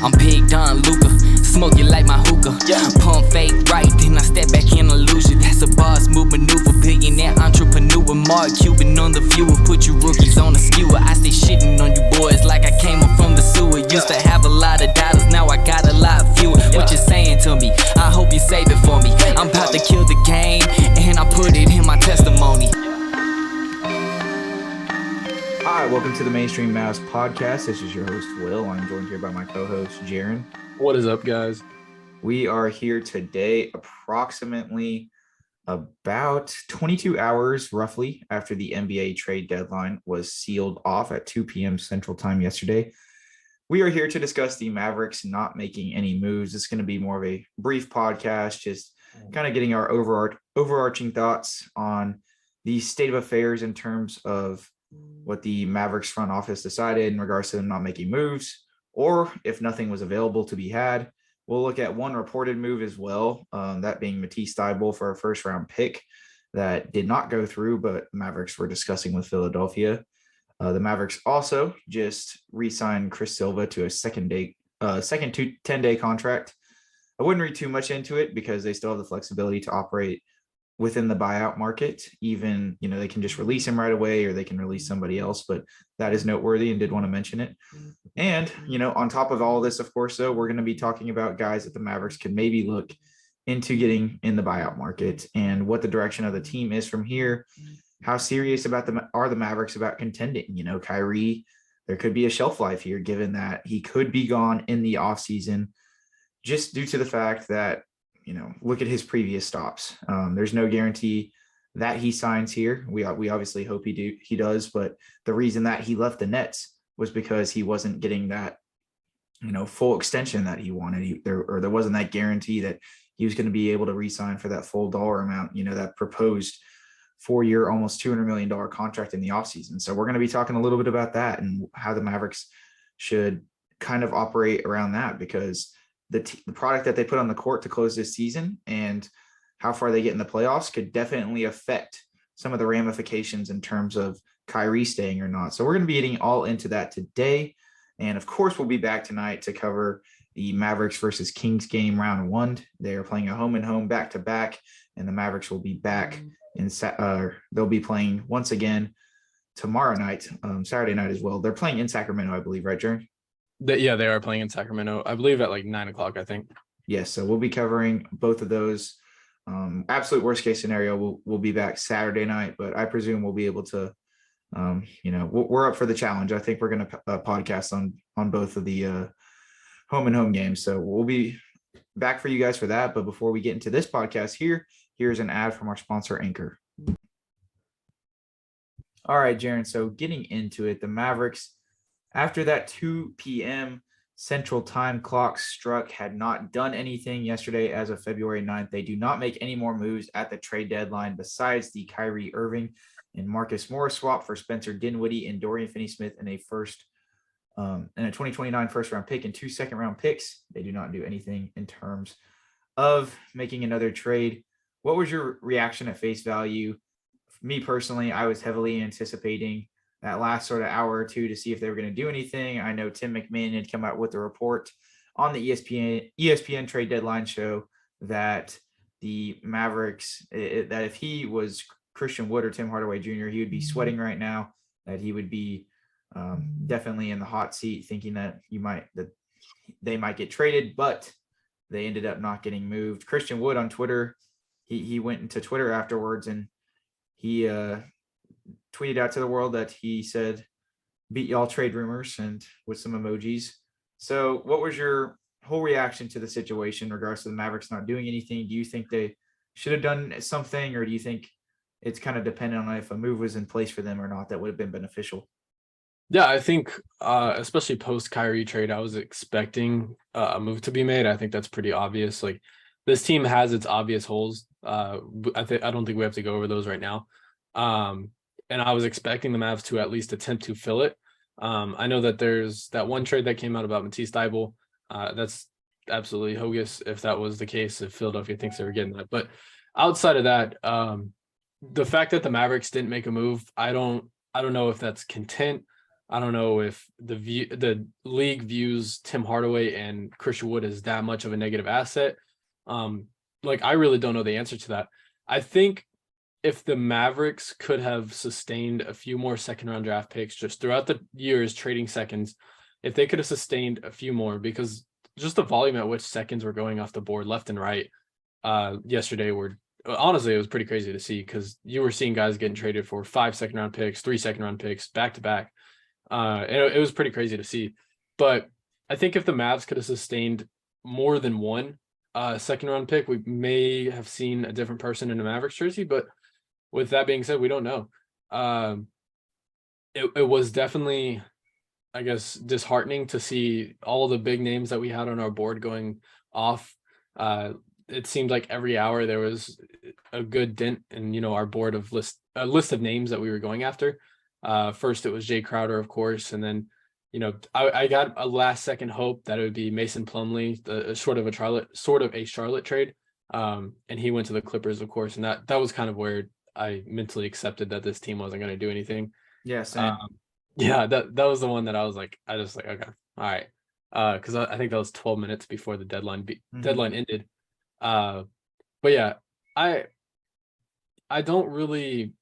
I'm Big Don Luca, smoke you like my hookah. Pump fake right, then I step back in illusion. That's a boss move maneuver, billionaire entrepreneur. Mark Cuban on the viewer, put you rookies on a skewer. I stay shitting on you boys like I came up from the sewer. Used to have a lot of dollars, now I got a lot fewer. What you saying to me? I hope you save it for me. I'm about to kill the game, and I put it in my testimony. Hi, welcome to the Mainstream Mavs podcast. This is your host, Will. I'm joined here by my co-host, Jaren. What is up, guys? We are here today approximately about 22 hours roughly after the NBA trade deadline was sealed off at 2 p.m. Central Time yesterday. We are here to discuss the Mavericks not making any moves. It's going to be more of a brief podcast, just kind of getting our overarching thoughts on the state of affairs in terms of what the Mavericks front office decided in regards to them not making moves, or if nothing was available to be had. We'll look at one reported move as well, that being Matisse Thybulle for a first-round pick that did not go through, but Mavericks were discussing with Philadelphia. The Mavericks also just re-signed Chris Silva to a second 10-day contract. I wouldn't read too much into it because they still have the flexibility to operate within the buyout market. Even, they can just release him right away or they can release somebody else, but that is noteworthy and did want to mention it. And, on top of all of this, of course, though, we're going to be talking about guys that the Mavericks can maybe look into getting in the buyout market and what the direction of the team is from here. How serious are the Mavericks about contending? Kyrie, there could be a shelf life here, given that he could be gone in the offseason just due to the fact that, look at his previous stops. There's no guarantee that he signs here. We obviously hope he does, but the reason that he left the Nets was because he wasn't getting that, full extension that he wanted. There wasn't that guarantee that he was going to be able to re-sign for that full dollar amount, that proposed 4-year, almost $200 million contract in the offseason. So we're going to be talking a little bit about that and how the Mavericks should kind of operate around that, because the product that they put on the court to close this season and how far they get in the playoffs could definitely affect some of the ramifications in terms of Kyrie staying or not. So we're going to be getting all into that today. And of course, we'll be back tonight to cover the Mavericks versus Kings game round 1. They are playing a home and home back to back, and the Mavericks will be back they'll be playing once again tomorrow night, Saturday night as well. They're playing in Sacramento, I believe, right, Jaren? They are playing in Sacramento, I believe, at like 9:00, I think. Yes, so we'll be covering both of those. Absolute worst case scenario, we'll be back Saturday night, but I presume we'll be able to, we're up for the challenge. I think we're going to podcast on both of the home and home games. So we'll be back for you guys for that. But before we get into this podcast here's an ad from our sponsor, Anchor. All right, Jaren. So getting into it, the Mavericks, after that 2 p.m. Central Time clock struck, had not done anything yesterday as of February 9th. They do not make any more moves at the trade deadline besides the Kyrie Irving and Marcus Morris swap for Spencer Dinwiddie and Dorian Finney-Smith in a 2029 first-round pick and 2 second-round picks. They do not do anything in terms of making another trade. What was your reaction at face value? Me personally, I was heavily anticipating that last sort of hour or two to see if they were going to do anything. I know Tim McMahon had come out with a report on the ESPN trade deadline show that the Mavericks, that if he was Christian Wood or Tim Hardaway Jr., he would be sweating right now, that he would be definitely in the hot seat, thinking that they might get traded, but they ended up not getting moved. Christian Wood on Twitter, he went into Twitter afterwards and he tweeted out to the world that he said, "Beat y'all trade rumors," and with some emojis. So what was your whole reaction to the situation in regards to the Mavericks not doing anything? Do you think they should have done something, or do you think it's kind of dependent on if a move was in place for them or not that would have been beneficial? Yeah, I think especially post Kyrie trade, I was expecting a move to be made. I think that's pretty obvious. Like, this team has its obvious holes. I don't think we have to go over those right now. And I was expecting the Mavs to at least attempt to fill it. I know that there's that one trade that came out about Matisse Thybulle. That's absolutely bogus if that was the case, if Philadelphia thinks they were getting that. But outside of that, the fact that the Mavericks didn't make a move, I don't know if that's content. I don't know if the league views Tim Hardaway and Christian Wood as that much of a negative asset. Like, I really don't know the answer to that. I think if the Mavericks could have sustained a few more second round draft picks just throughout the years trading seconds, if they could have sustained a few more, because just the volume at which seconds were going off the board left and right yesterday were honestly, it was pretty crazy to see, because you were seeing guys getting traded for 5 second round picks, 3 second round picks back to back. And it was pretty crazy to see. But I think if the Mavs could have sustained more than one second round pick, we may have seen a different person in a Mavericks jersey. But with that being said, we don't know. It was definitely, I guess, disheartening to see all the big names that we had on our board going off. It seemed like every hour there was a good dent in, our board of list of names that we were going after. First it was Jay Crowder, of course, and then I got a last second hope that it would be Mason Plumlee, sort of a Charlotte trade, and he went to the Clippers, of course, and that was kind of where I mentally accepted that this team wasn't going to do anything. Yes. Yeah, that was the one that I was like, okay, all right, because I think that was 12 minutes before the deadline ended. But yeah, I don't really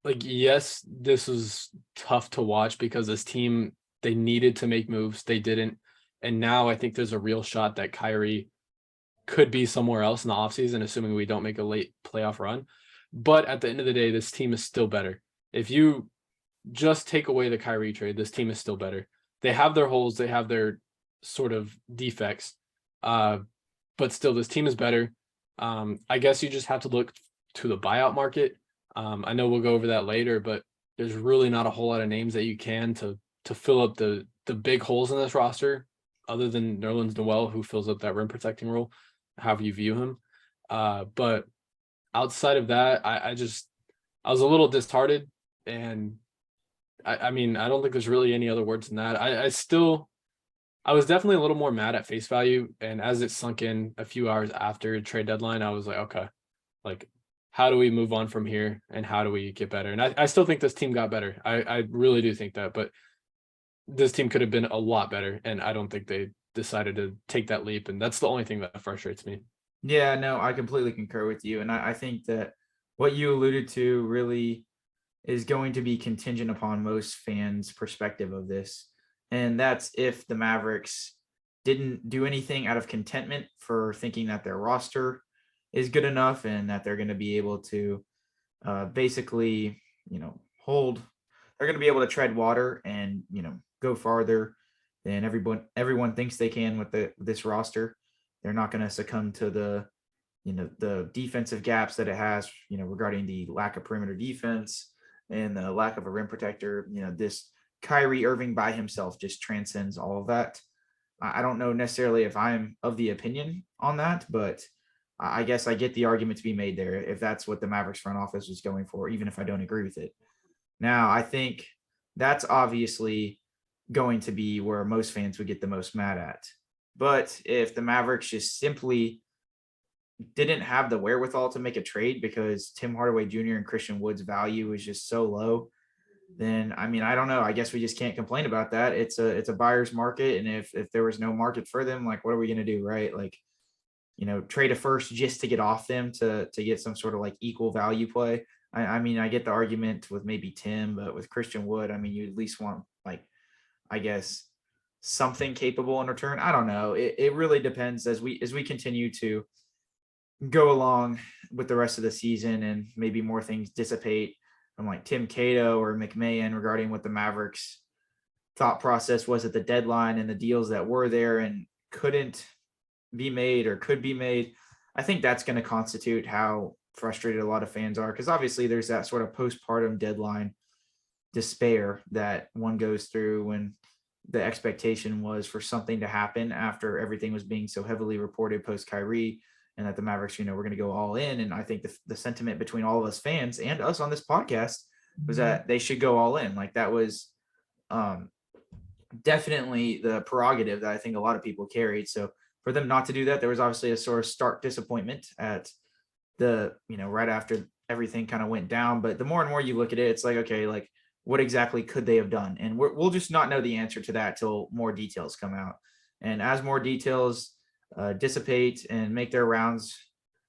like. Yes, this was tough to watch because this team, they needed to make moves, they didn't, and now I think there's a real shot that Kyrie could be somewhere else in the offseason, assuming we don't make a late playoff run. But at the end of the day, this team is still better. If you just take away the Kyrie trade, this team is still better. They have their holes, they have their sort of defects, but still, this team is better. I guess you just have to look to the buyout market. I know we'll go over that later, but there's really not a whole lot of names that you can to fill up the big holes in this roster, other than Nerlens Noel, who fills up that rim protecting role, however you view him. But outside of that, I was a little disheartened, and I mean, I don't think there's really any other words than that. I was definitely a little more mad at face value, and as it sunk in a few hours after trade deadline, I was like, okay, like, how do we move on from here, and how do we get better? And I still think this team got better. I really do think that, but this team could have been a lot better, and I don't think they decided to take that leap, and that's the only thing that frustrates me. Yeah, no, I completely concur with you, and I think that what you alluded to really is going to be contingent upon most fans' perspective of this. And that's if the Mavericks didn't do anything out of contentment for thinking that their roster is good enough and that they're going to be able to basically, they're going to be able to tread water and, go farther than everyone thinks they can with this roster. They're not going to succumb to the defensive gaps that it has, regarding the lack of perimeter defense and the lack of a rim protector. This Kyrie Irving by himself just transcends all of that. I don't know necessarily if I'm of the opinion on that, but I guess I get the argument to be made there if that's what the Mavericks front office was going for, even if I don't agree with it. Now, I think that's obviously going to be where most fans would get the most mad at. But if the Mavericks just simply didn't have the wherewithal to make a trade because Tim Hardaway Jr. and Christian Wood's value is just so low, then I mean, I don't know. I guess we just can't complain about that. It's a buyer's market, and if there was no market for them, like, what are we going to do, right? Like, trade a first just to get off them to get some sort of like equal value play. I mean, I get the argument with maybe Tim, but with Christian Wood, I mean, you at least want, like, I guess, something capable in return. I don't know. It really depends as we continue to go along with the rest of the season and maybe more things dissipate from like Tim Cato or McMahon regarding what the Mavericks thought process was at the deadline and the deals that were there and couldn't be made or could be made. I think that's going to constitute how frustrated a lot of fans are, because obviously there's that sort of postpartum deadline despair that one goes through when the expectation was for something to happen after everything was being so heavily reported post Kyrie, and that the Mavericks, we're going to go all in. And I think the sentiment between all of us fans and us on this podcast was that they should go all in. Like, that was definitely the prerogative that I think a lot of people carried. So for them not to do that, there was obviously a sort of stark disappointment at the, right after everything kind of went down. But the more and more you look at it, it's like, okay, like, what exactly could they have done? And we'll just not know the answer to that till more details come out. And as more details dissipate and make their rounds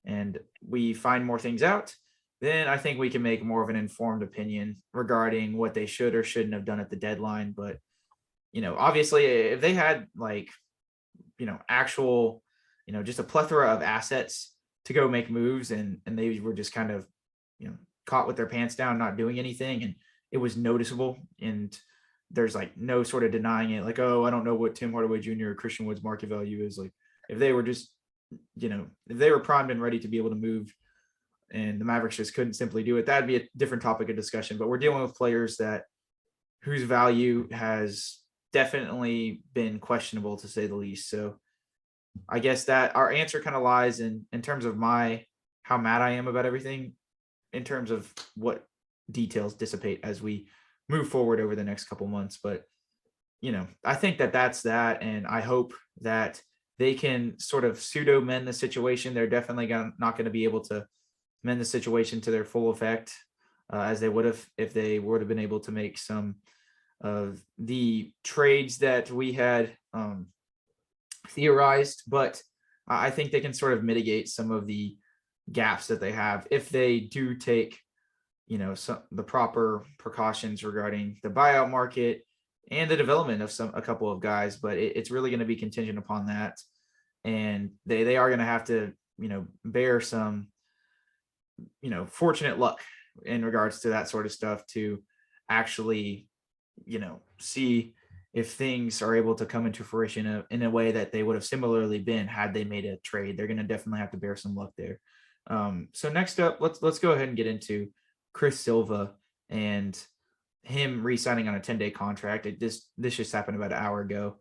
and we find more things out, then I think we can make more of an informed opinion regarding what they should or shouldn't have done at the deadline. But, obviously if they had actual, just a plethora of assets to go make moves and they were just kind of, caught with their pants down, not doing anything. And it was noticeable. And there's like no sort of denying it. Like, oh, I don't know what Tim Hardaway Jr. or Christian Wood's market value is. Like if they were just, if they were primed and ready to be able to move and the Mavericks just couldn't simply do it, that'd be a different topic of discussion. But we're dealing with players whose value has definitely been questionable to say the least. So I guess that our answer kind of lies in terms of how mad I am about everything, in terms of what details dissipate as we move forward over the next couple months. But, I think that's that. And I hope that they can sort of pseudo mend the situation. They're definitely not going to be able to mend the situation to their full effect as they would have if they would have been able to make some of the trades that we had theorized. But I think they can sort of mitigate some of the gaps that they have if they do take the proper precautions regarding the buyout market and the development of a couple of guys. But it's really going to be contingent upon that, and they are going to have to bear some fortunate luck in regards to that sort of stuff to actually see if things are able to come into fruition in a way that they would have similarly been had they made a trade. They're going to definitely have to bear some luck there. So next up, let's go ahead and get into Chris Silva and him re-signing on a 10-day contract. This just happened about an hour ago.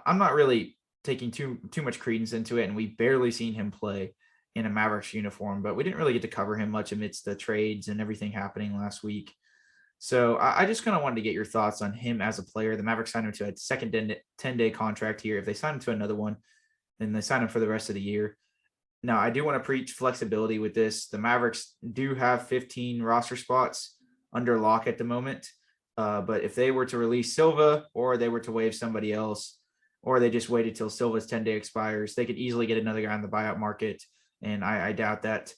I'm not really taking too much credence into it, and we barely seen him play in a Mavericks uniform, but we didn't really get to cover him much amidst the trades and everything happening last week. So I just kind of wanted to get your thoughts on him as a player. The Mavericks signed him to a second 10-day contract here. If they sign him to another one, then they sign him for the rest of the year. Now, I do want to preach flexibility with this. The Mavericks do have 15 roster spots under lock at the moment. But if they were to release Silva, or they were to waive somebody else, or they just waited till Silva's 10-day expires, they could easily get another guy on the buyout market. And I doubt that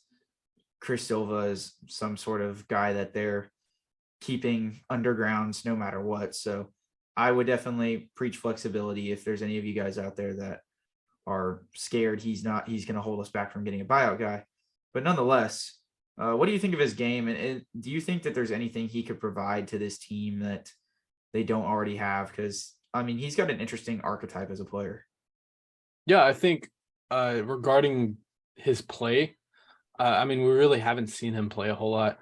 Chris Silva is some sort of guy that they're keeping undergrounds no matter what. So I would definitely preach flexibility. If there's any of you guys out there that are scared he's going to hold us back from getting a buyout guy. But nonetheless, what do you think of his game? And do you think that there's anything he could provide to this team that they don't already have? Because, he's got an interesting archetype as a player. Yeah, I think regarding his play, we really haven't seen him play a whole lot.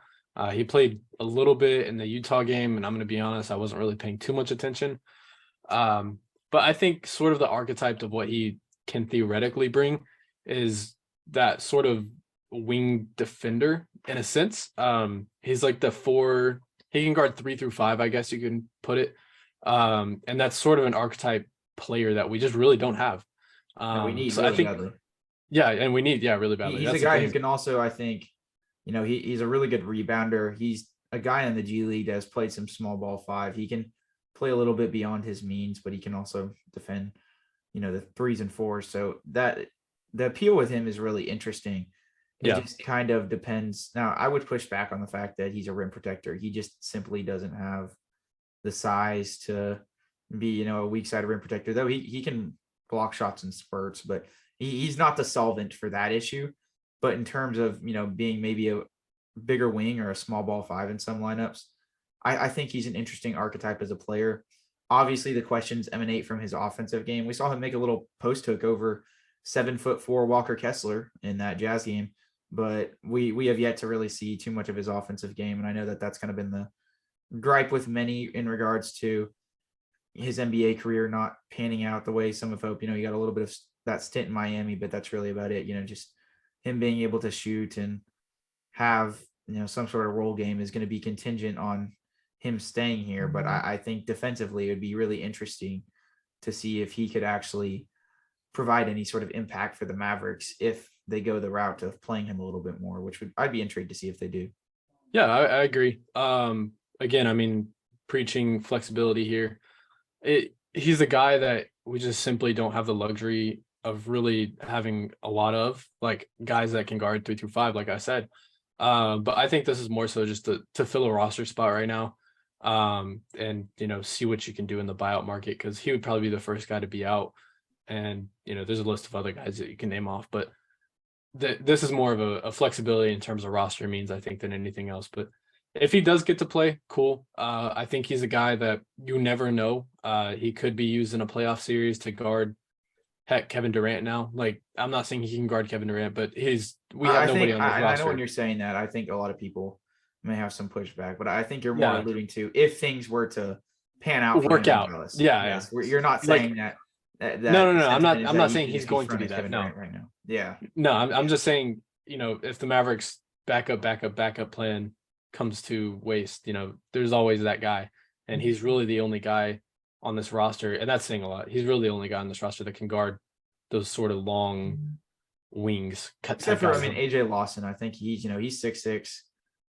He played a little bit in the Utah game, and I'm going to be honest, I wasn't really paying too much attention. But I think sort of the archetype of what he can theoretically bring is that sort of wing defender in a sense. He's like the 4, he can guard 3 through 5, I guess you can put it. And that's sort of an archetype player that we just really don't have. We need so really I think, badly. Yeah, and we need, really badly. He's That's a guy who can also, I think, he's a really good rebounder. He's a guy in the G League that has played some small ball 5. He can play a little bit beyond his means, but he can also defend, the 3s and 4s. So that the appeal with him is really interesting. It just kind of depends. Now, I would push back on the fact that he's a rim protector. He just simply doesn't have the size to be, a weak side rim protector, though he can block shots in spurts, but he's not the solvent for that issue. But in terms of, being maybe a bigger wing or a small ball 5 in some lineups, I think he's an interesting archetype as a player. Obviously, the questions emanate from his offensive game. We saw him make a little post hook over 7'4" Walker Kessler in that Jazz game, but we have yet to really see too much of his offensive game. And I know that that's kind of been the gripe with many in regards to his NBA career not panning out the way some have hoped. He got a little bit of that stint in Miami, but that's really about it. Just him being able to shoot and have, some sort of role game is going to be contingent on him staying here. But I think defensively it would be really interesting to see if he could actually provide any sort of impact for the Mavericks if they go the route of playing him a little bit more, which I'd be intrigued to see if they do. Yeah, I agree. Again, preaching flexibility here. He's a guy that we just simply don't have the luxury of really having a lot of, like, guys that can guard 3 through 5, like I said. But I think this is more so just to fill a roster spot right now, and see what you can do in the buyout market, because he would probably be the first guy to be out. And there's a list of other guys that you can name off, but this is more of a flexibility in terms of roster means, I think, than anything else. But if he does get to play, cool. I think he's a guy that you never know. He could be used in a playoff series to guard, heck, Kevin Durant now. Like, I'm not saying he can guard Kevin Durant, but we have nobody on the roster. I know when you're saying that, I think a lot of people may have some pushback, but I think you're more Yeah. alluding to if things were to pan out, Work for him in out. Dallas. Yeah, Yes, yeah. you're not Like, saying that. No. I'm not that saying he he's can going to front be as that. Kevin No. Durant right now. Yeah. No, I'm just saying, if the Mavericks backup plan comes to waste, there's always that guy. And he's really the only guy on this roster, and that's saying a lot. He's really the only guy on this roster that can guard those sort of long wings. Except for, A.J Lawson, I think he's 6'6",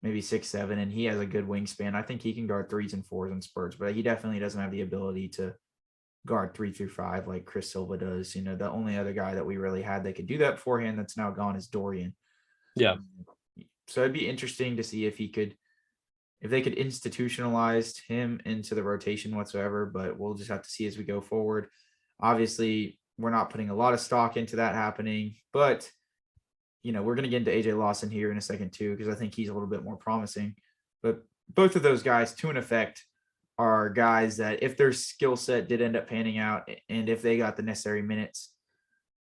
maybe 6'7", and he has a good wingspan. I think he can guard 3s and 4s and spurts, but he definitely doesn't have the ability to guard 3 through 5 like Chris Silva does. The only other guy that we really had that could do that beforehand that's now gone is Dorian. Yeah. So it'd be interesting to see if they could institutionalize him into the rotation whatsoever, but we'll just have to see as we go forward. Obviously, we're not putting a lot of stock into that happening, but we're going to get into A.J Lawson here in a second too, because I think he's a little bit more promising. But both of those guys, to an effect, are guys that if their skill set did end up panning out, and if they got the necessary minutes,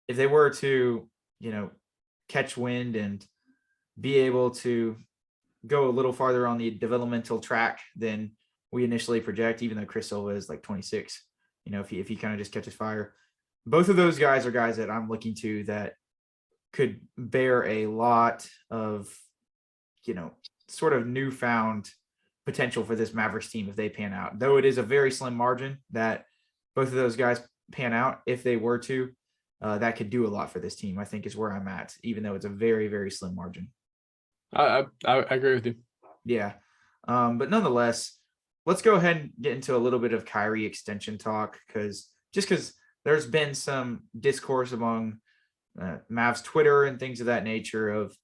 if they were to, catch wind and be able to go a little farther on the developmental track than we initially project, even though Chris Silva is like 26, if he kind of just catches fire. Both of those guys are guys that I'm looking to that could bear a lot of, sort of newfound potential for this Mavericks team if they pan out. Though it is a very slim margin that both of those guys pan out, if they were to, that could do a lot for this team, I think, is where I'm at, even though it's a very, very slim margin. I agree with you. Yeah. But nonetheless, let's go ahead and get into a little bit of Kyrie extension talk, because there's been some discourse among Mavs Twitter and things of that nature of,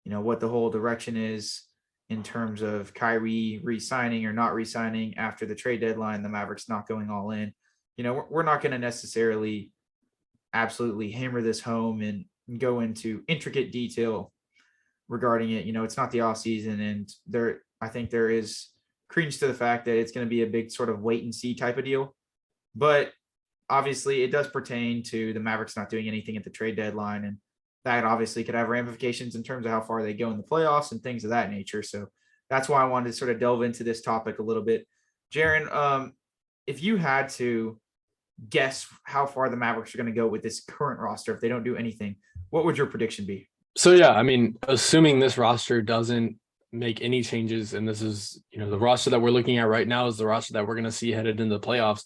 what the whole direction is in terms of Kyrie re-signing or not re-signing after the trade deadline, the Mavericks not going all in. We're not going to necessarily absolutely hammer this home and go into intricate detail regarding it. It's not the offseason, and I think there is credence to the fact that it's going to be a big sort of wait and see type of deal. But obviously it does pertain to the Mavericks not doing anything at the trade deadline, and that obviously could have ramifications in terms of how far they go in the playoffs and things of that nature. So that's why I wanted to sort of delve into this topic a little bit. Jaren, if you had to guess how far the Mavericks are going to go with this current roster, if they don't do anything, what would your prediction be? So, yeah, assuming this roster doesn't make any changes, and this is, the roster that we're looking at right now is the roster that we're going to see headed into the playoffs.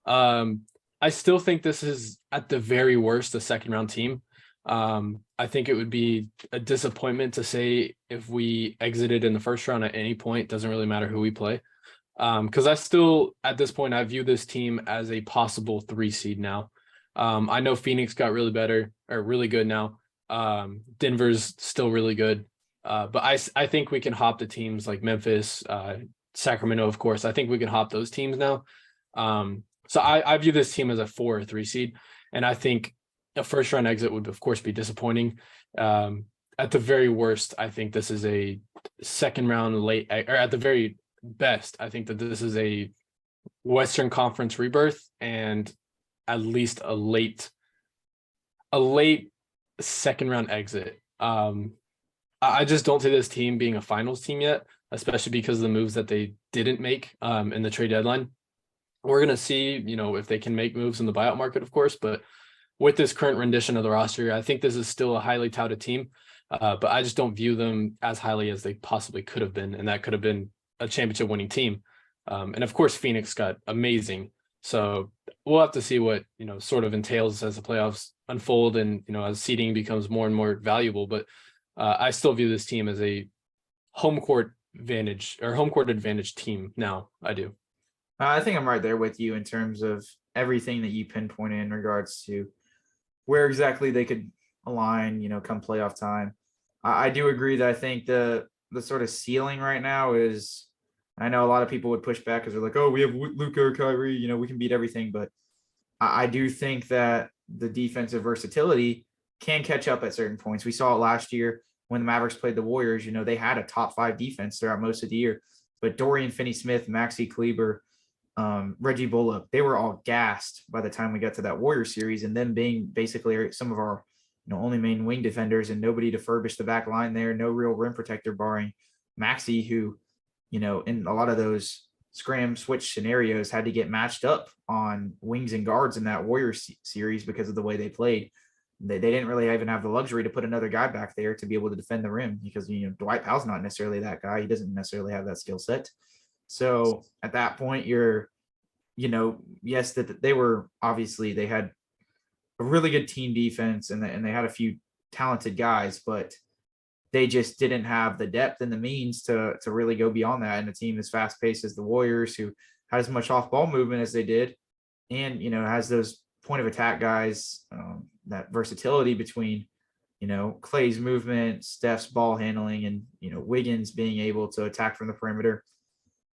I still think this is, at the very worst, a second round team. I think it would be a disappointment to say if we exited in the first round at any point. Doesn't really matter who we play. Because I still, at this point, I view this team as a possible 3 seed now. I know Phoenix got really good now. Denver's still really good. But I think we can hop the teams like Memphis, Sacramento, of course. I think we can hop those teams now. So I view this team as a 4 or 3 seed. And I think a first round exit would, of course, be disappointing. At the very worst, I think this is a second round late, or at the very best, I think that this is a Western Conference rebirth and at least a late second round exit. I just don't see this team being a finals team yet, especially because of the moves that they didn't make in the trade deadline. We're going to see, if they can make moves in the buyout market, of course, but with this current rendition of the roster, I think this is still a highly touted team, but I just don't view them as highly as they possibly could have been, and that could have been a championship winning team. And of course, Phoenix got amazing. So we'll have to see what, sort of entails as the playoffs unfold and, as seeding becomes more and more valuable. But I still view this team as a home court advantage team now. I do. I think I'm right there with you in terms of everything that you pinpointed in regards to where exactly they could align, come playoff time. I do agree that I think the sort of ceiling right now is, I know a lot of people would push back because they're like, oh, we have Luka or Kyrie, we can beat everything. But I do think that the defensive versatility can catch up at certain points. We saw it last year when the Mavericks played the Warriors. They had a top 5 defense throughout most of the year. But Dorian Finney-Smith, Maxi Kleber, Reggie Bullock, they were all gassed by the time we got to that Warriors series, and them being basically some of our only main wing defenders and nobody to furbish the back line there, no real rim protector barring Maxi, who, in a lot of those scram switch scenarios had to get matched up on wings and guards in that Warriors series because of the way they played. They didn't really even have the luxury to put another guy back there to be able to defend the rim because, Dwight Powell's not necessarily that guy. He doesn't necessarily have that skill set. So at that point, you're, yes, that they were obviously, they had a really good team defense and they had a few talented guys, but they just didn't have the depth and the means to really go beyond that. And a team as fast paced as the Warriors, who had as much off ball movement as they did, and, has those point of attack guys, that versatility between, Clay's movement, Steph's ball handling, and, Wiggins being able to attack from the perimeter,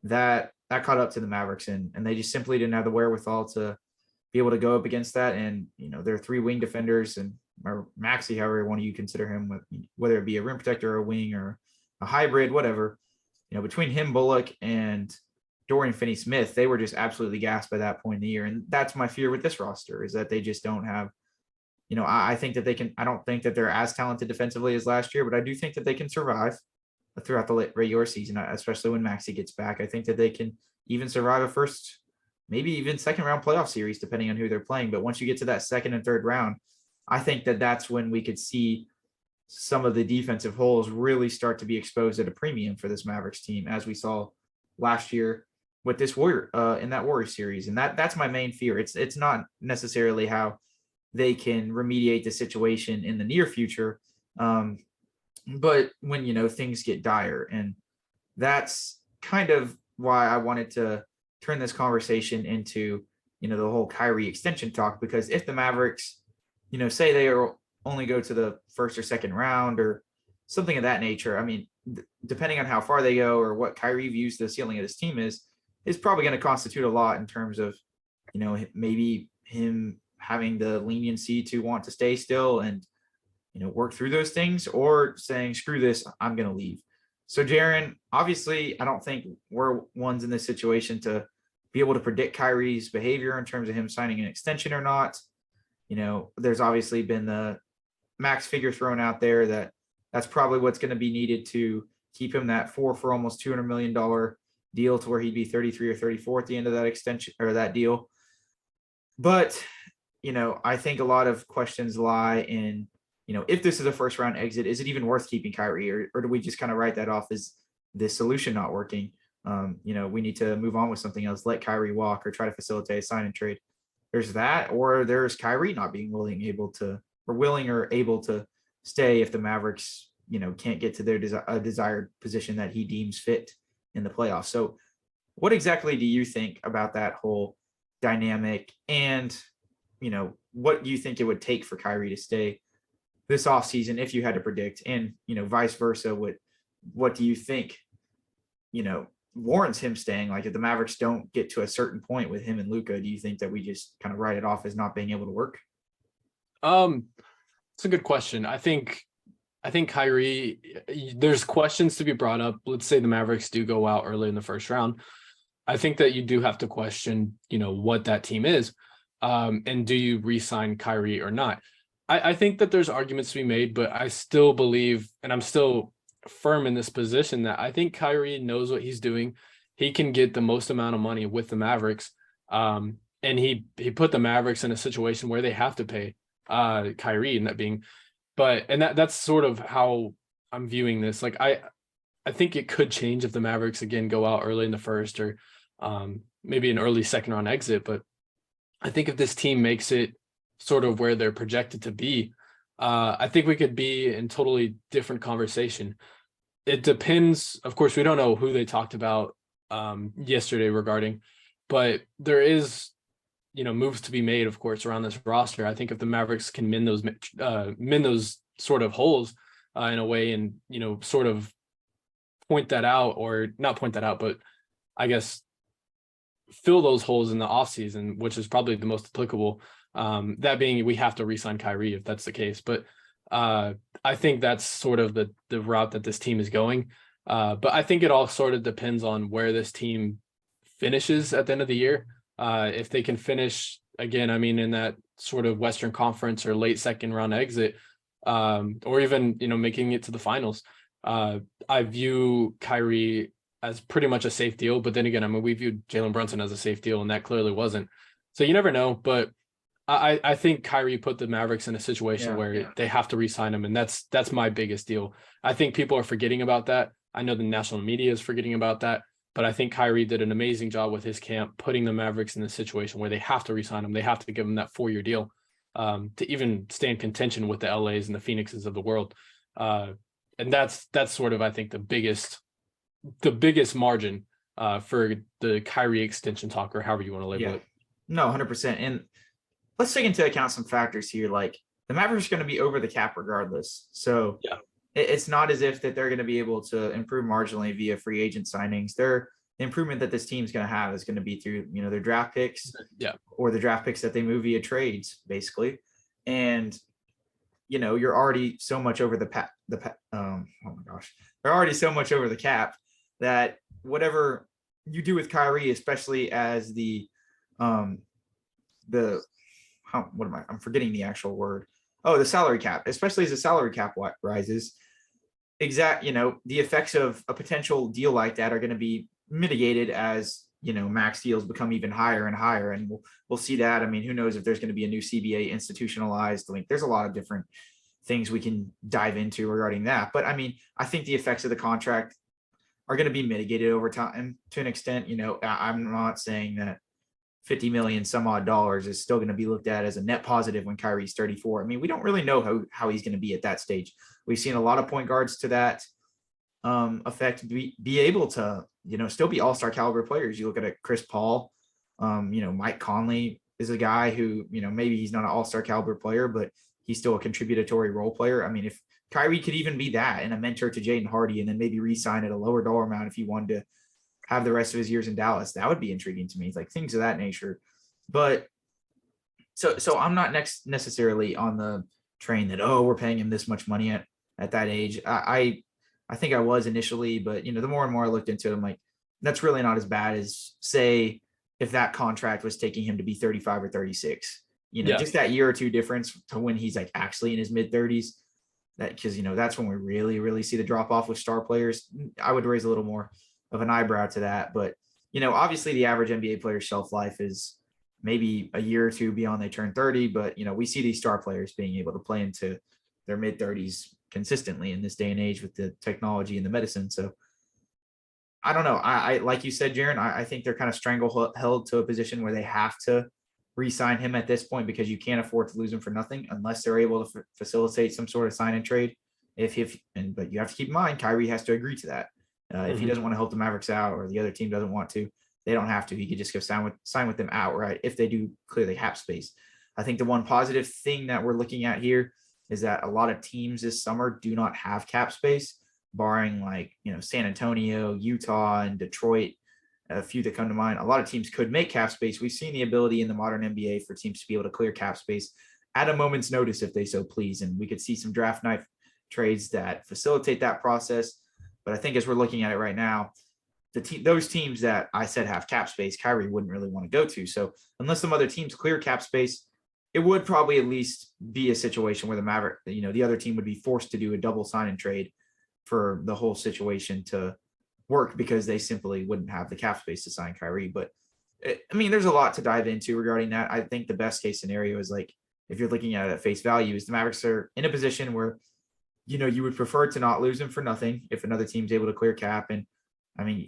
that caught up to the Mavericks, and they just simply didn't have the wherewithal to be able to go up against that. And, there are 3 wing defenders, and or Maxi, however one of you consider him, whether it be a rim protector or a wing or a hybrid, whatever, between him, Bullock, and Dorian Finney-Smith, they were just absolutely gassed by that point in the year. And that's my fear with this roster, is that they just don't have, I think that they can, I don't think that they're as talented defensively as last year, but I do think that they can survive throughout the regular season, especially when Maxi gets back. I think that they can even survive a first, maybe even second round playoff series, depending on who they're playing. But once you get to that second and third round, I think that that's when we could see some of the defensive holes really start to be exposed at a premium for this Mavericks team, as we saw last year with this Warrior in that Warrior series. And that's my main fear. It's not necessarily how they can remediate the situation in the near future, but when things get dire. And that's kind of why I wanted to turn this conversation into the whole Kyrie extension talk, because if the Mavericks say they only go to the first or second round or something of that nature, I mean, depending on how far they go or what Kyrie views the ceiling of this team is probably going to constitute a lot in terms of, maybe him having the leniency to want to stay still and, work through those things, or saying, screw this, I'm going to leave. So Jaren, obviously, I don't think we're ones in this situation to be able to predict Kyrie's behavior in terms of him signing an extension or not. There's obviously been the max figure thrown out there that's probably what's going to be needed to keep him that for almost $200 million deal, to where he'd be 33 or 34 at the end of that extension or that deal. But, I think a lot of questions lie in, if this is a first round exit, is it even worth keeping Kyrie, or do we just kind of write that off as this solution not working? We need to move on with something else, let Kyrie walk, or try to facilitate a sign and trade. There's that, or there's Kyrie not being willing or able to stay if the Mavericks, can't get to their desired position that he deems fit in the playoffs. So what exactly do you think about that whole dynamic? And, what do you think it would take for Kyrie to stay this offseason, if you had to predict? And, vice versa, what do you think, warrants him staying? Like, if the Mavericks don't get to a certain point with him and Luka, do you think that we just kind of write it off as not being able to work? It's a good question. I think Kyrie, there's questions to be brought up. Let's say the Mavericks do go out early in the first round. I think that you do have to question, what that team is. And do you re-sign Kyrie or not? I think that there's arguments to be made, but I still believe, and I'm still firm in this position, that I think Kyrie knows what he's doing. He can get the most amount of money with the Mavericks. And he put the Mavericks in a situation where they have to pay Kyrie, and that's sort of how I'm viewing this. Like, I think it could change if the Mavericks again go out early in the first, or maybe an early second round exit. But I think if this team makes it sort of where they're projected to be, I think we could be in totally different conversation. It depends. Of course, we don't know who they talked about yesterday regarding But there is, moves to be made, of course, around this roster. I think if the Mavericks can mend those sort of holes in a way, and sort of point that out, or not point that out, but I guess fill those holes in the offseason, which is probably the most applicable. That being, we have to re-sign Kyrie if that's the case. But I think that's sort of the route that this team is going. But I think it all sort of depends on where this team finishes at the end of the year. If they can finish, again, I mean, in that sort of Western Conference or late second round exit, or even, making it to the finals, I view Kyrie as pretty much a safe deal. But then again, I mean, we viewed Jalen Brunson as a safe deal, and that clearly wasn't. So you never know. But I think Kyrie put the Mavericks in a situation where they have to re-sign him, and that's my biggest deal. I think people are forgetting about that. I know the national media is forgetting about that, but I think Kyrie did an amazing job with his camp, putting the Mavericks in a situation where they have to re-sign him. They have to give him that 4-year deal to even stay in contention with the LAs and the Phoenixes of the world. And that's sort of, I think, the biggest margin for the Kyrie extension talk, or however you want to label it. No, 100%. And let's take into account some factors here. Like, the Mavericks are going to be over the cap regardless. So it's not as if that they're going to be able to improve marginally via free agent signings. The improvement that this team's going to have is going to be through, their draft picks, or the draft picks that they move via trades, basically. And, you're already so much over oh my gosh, they're already so much over the cap that whatever you do with Kyrie, especially as I'm forgetting the actual word. Oh, the salary cap, especially as the salary cap rises, the effects of a potential deal like that are going to be mitigated as, max deals become even higher and higher. And we'll see that. I mean, who knows if there's going to be a new CBA institutionalized. Like, there's a lot of different things we can dive into regarding that. But I mean, I think the effects of the contract are going to be mitigated over time to an extent. I'm not saying that $50 million some odd dollars is still going to be looked at as a net positive when Kyrie's 34. I mean, we don't really know how he's going to be at that stage. We've seen a lot of point guards to that effect be able to, still be all-star caliber players. You look at Chris Paul, Mike Conley is a guy who, maybe he's not an all-star caliber player, but he's still a contributory role player. I mean, if Kyrie could even be that and a mentor to Jaden Hardy, and then maybe re-sign at a lower dollar amount if he wanted to have the rest of his years in Dallas, that would be intriguing to me. It's like things of that nature. But so I'm not necessarily on the train that, we're paying him this much money at that age. I think I was initially, but the more and more I looked into it, I'm like, that's really not as bad as, say, if that contract was taking him to be 35 or 36. Just that year or two difference to when he's like actually in his mid 30s. That, because that's when we really, really see the drop off with star players. I would raise a little more of an eyebrow to that. But, obviously the average NBA player shelf life is maybe a year or two beyond they turn 30. But, we see these star players being able to play into their mid 30s consistently in this day and age with the technology and the medicine. So I don't know. I like you said, Jaren, I think they're kind of strangled to a position where they have to re-sign him at this point, because you can't afford to lose him for nothing unless they're able to facilitate some sort of sign and trade. But you have to keep in mind, Kyrie has to agree to that. If he doesn't want to help the Mavericks out, or the other team doesn't want to, they don't have to. He could just go sign with them outright if they do clear the cap space. I think the one positive thing that we're looking at here is that a lot of teams this summer do not have cap space, barring San Antonio, Utah, and Detroit, a few that come to mind. A lot of teams could make cap space. We've seen the ability in the modern NBA for teams to be able to clear cap space at a moment's notice if they so please. And we could see some draft night trades that facilitate that process. But I think as we're looking at it right now, those teams that I said have cap space, Kyrie wouldn't really want to go to. So unless some other teams clear cap space, it would probably at least be a situation where the other team would be forced to do a double sign and trade for the whole situation to work, because they simply wouldn't have the cap space to sign Kyrie. But there's a lot to dive into regarding that. I think the best case scenario is, like, if you're looking at it at face value, is the Mavericks are in a position where, you would prefer to not lose him for nothing if another team's able to clear cap. And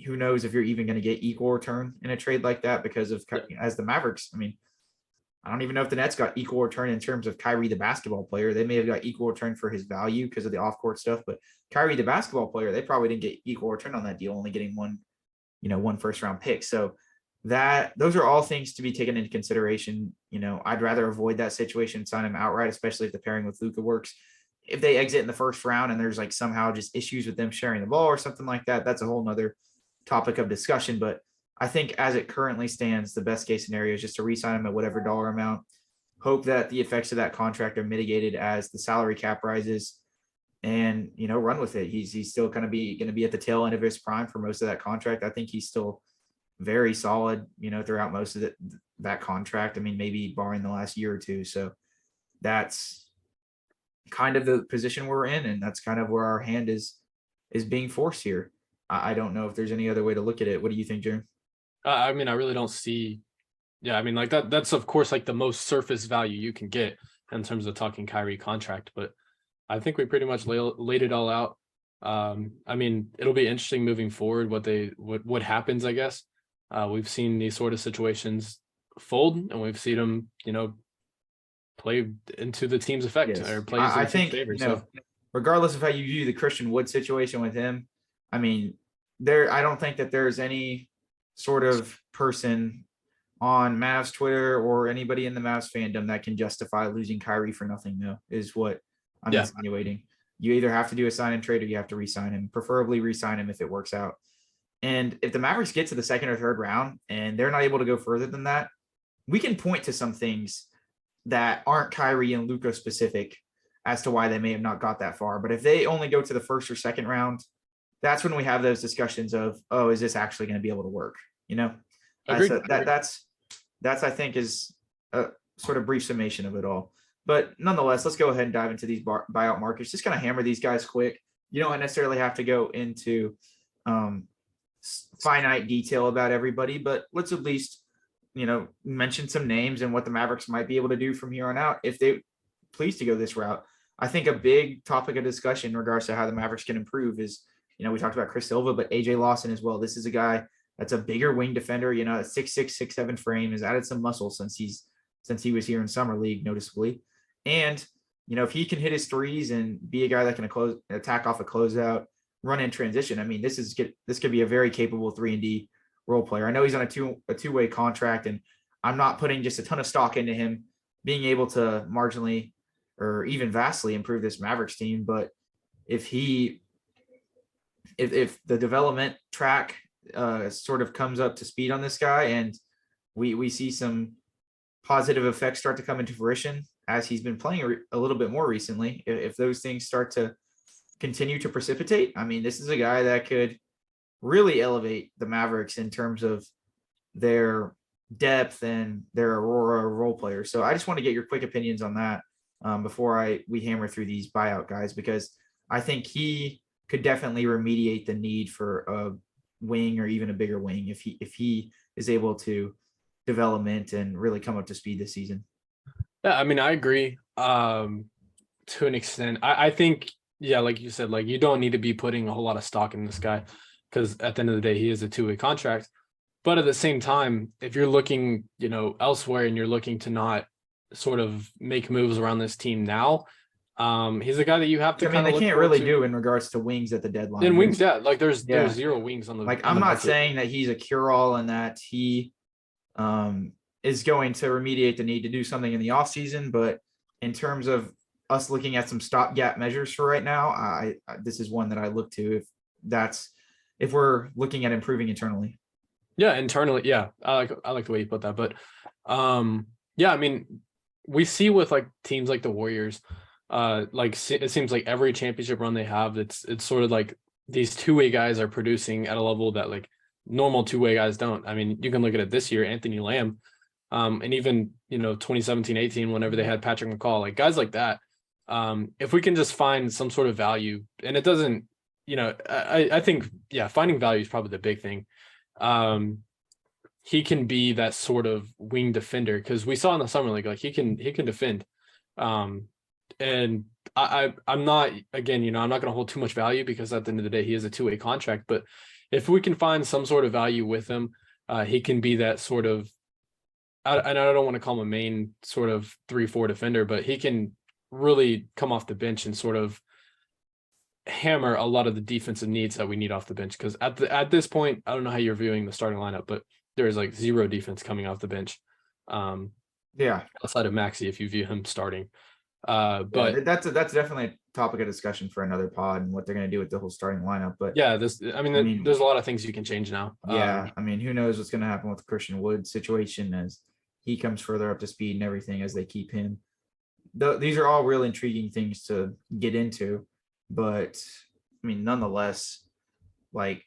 who knows if you're even going to get equal return in a trade like that, because of, as the Mavericks, I don't even know if the Nets got equal return in terms of Kyrie, the basketball player. They may have got equal return for his value because of the off-court stuff, but Kyrie, the basketball player, they probably didn't get equal return on that deal, only getting one first-round pick. So those are all things to be taken into consideration. I'd rather avoid that situation and sign him outright, especially if the pairing with Luka works. If they exit in the first round and there's like somehow just issues with them sharing the ball or something like that, that's a whole nother topic of discussion. But I think as it currently stands, the best case scenario is just to re-sign him at whatever dollar amount, hope that the effects of that contract are mitigated as the salary cap rises, and run with it. He's still going to be at the tail end of his prime for most of that contract. I think he's still very solid, throughout most of that contract. I mean, maybe barring the last year or two. So that's kind of the position we're in, and that's kind of where our hand is being forced here. I don't know if there's any other way to look at it. What do you think, Jaren? I mean, I really don't see. Yeah, I mean, like that's of course like the most surface value you can get in terms of talking Kyrie contract, but I think we pretty much laid it all out. I mean, it'll be interesting moving forward what happens, I guess. We've seen these sort of situations fold, and we've seen them, play into the team's effect. Yes. Or play into the team's favor. So regardless of how you view the Christian Wood situation with him, I mean, I don't think that there's any sort of person on Mavs Twitter or anybody in the Mavs fandom that can justify losing Kyrie for nothing, though, is what I'm insinuating. You either have to do a sign and trade or you have to re-sign him, preferably re-sign him if it works out. And if the Mavericks get to the second or third round and they're not able to go further than that, we can point to some things that aren't Kyrie and Luka specific as to why they may have not got that far. But if they only go to the first or second round, that's when we have those discussions of, oh, is this actually going to be able to work? That's I think is a sort of brief summation of it all. But nonetheless, let's go ahead and dive into these buyout markets. Just kind of hammer these guys quick. You don't necessarily have to go into finite detail about everybody, but let's at least, mention some names and what the Mavericks might be able to do from here on out if they please to go this route. I think a big topic of discussion in regards to how the Mavericks can improve is, we talked about Chris Silva, but A.J. Lawson as well. This is a guy that's a bigger wing defender, a 6'6", 6'7" frame, has added some muscle since he was here in summer league noticeably. And, if he can hit his threes and be a guy that can attack off a closeout, run in transition, I mean, this could be a very capable 3-and-D role player. I know he's on a two-way contract, and I'm not putting just a ton of stock into him being able to marginally or even vastly improve this Mavericks team. But if the development track sort of comes up to speed on this guy, and we see some positive effects start to come into fruition as he's been playing a little bit more recently, if those things start to continue to precipitate, I mean, this is a guy that could really elevate the Mavericks in terms of their depth and their Aurora role players. So I just want to get your quick opinions on that before we hammer through these buyout guys, because I think he could definitely remediate the need for a wing or even a bigger wing if he is able to development and really come up to speed this season. Yeah, I mean, I agree to an extent. I think, yeah, like you said, like you don't need to be putting a whole lot of stock in this guy because at the end of the day, he is a two-way contract. But at the same time, if you're looking, elsewhere and you're looking to not sort of make moves around this team now, he's a guy that you have to. I mean, they can't really do in regards to wings at the deadline. And wings, yeah, like there's zero wings on the. Like I'm not saying that he's a cure-all and that he is going to remediate the need to do something in the offseason, but in terms of us looking at some stopgap measures for right now, this is one that I look to if we're looking at improving internally. Yeah, internally, yeah, I like the way you put that, but yeah, I mean, we see with like teams like the Warriors, like it seems like every championship run they have, it's sort of like these two-way guys are producing at a level that like normal two-way guys don't. I mean, you can look at it this year, Anthony Lamb, and even 2017-18 whenever they had Patrick McCall, like guys like that. If we can just find some sort of value, and it doesn't, I think, yeah, finding value is probably the big thing. He can be that sort of wing defender because we saw in the summer league, like he can defend. And I'm not, again, I'm not going to hold too much value because at the end of the day, he is a two-way contract. But if we can find some sort of value with him, he can be that sort of, and I don't want to call him a main sort of 3-4 defender, but he can really come off the bench and sort of hammer a lot of the defensive needs that we need off the bench. Because at this point, I don't know how you're viewing the starting lineup, but there's like zero defense coming off the bench. Yeah. Outside of Maxey, if you view him starting. But yeah, that's definitely a topic of discussion for another pod and what they're going to do with the whole starting lineup. But yeah, there's a lot of things you can change now. Yeah, I mean, who knows what's going to happen with the Christian Wood situation as he comes further up to speed and everything as they keep him. These are all real intriguing things to get into, but I mean, nonetheless, like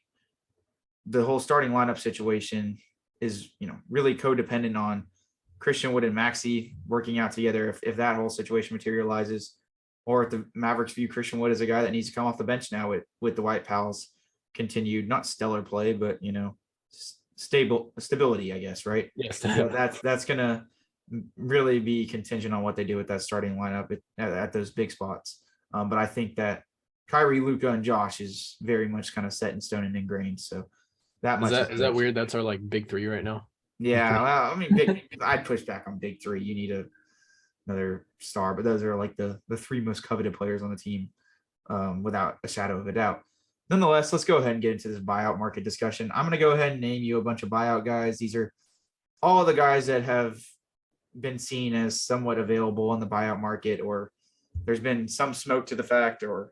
the whole starting lineup situation is, really codependent on Christian Wood and Maxey working out together. If that whole situation materializes, or if the Mavericks view Christian Wood as a guy that needs to come off the bench now with the White Pals continued, not stellar play, but stability, I guess, right? Yes. So that's gonna really be contingent on what they do with that starting lineup at those big spots. But I think that Kyrie, Luka, and Josh is very much kind of set in stone and ingrained. So that much is that weird? That's our like big three right now. Yeah, well, I mean, I'd push back on big three. You need another star, but those are like the three most coveted players on the team, without a shadow of a doubt. Nonetheless, let's go ahead and get into this buyout market discussion. I'm going to go ahead and name you a bunch of buyout guys. These are all the guys that have been seen as somewhat available in the buyout market, or there's been some smoke to the fact, or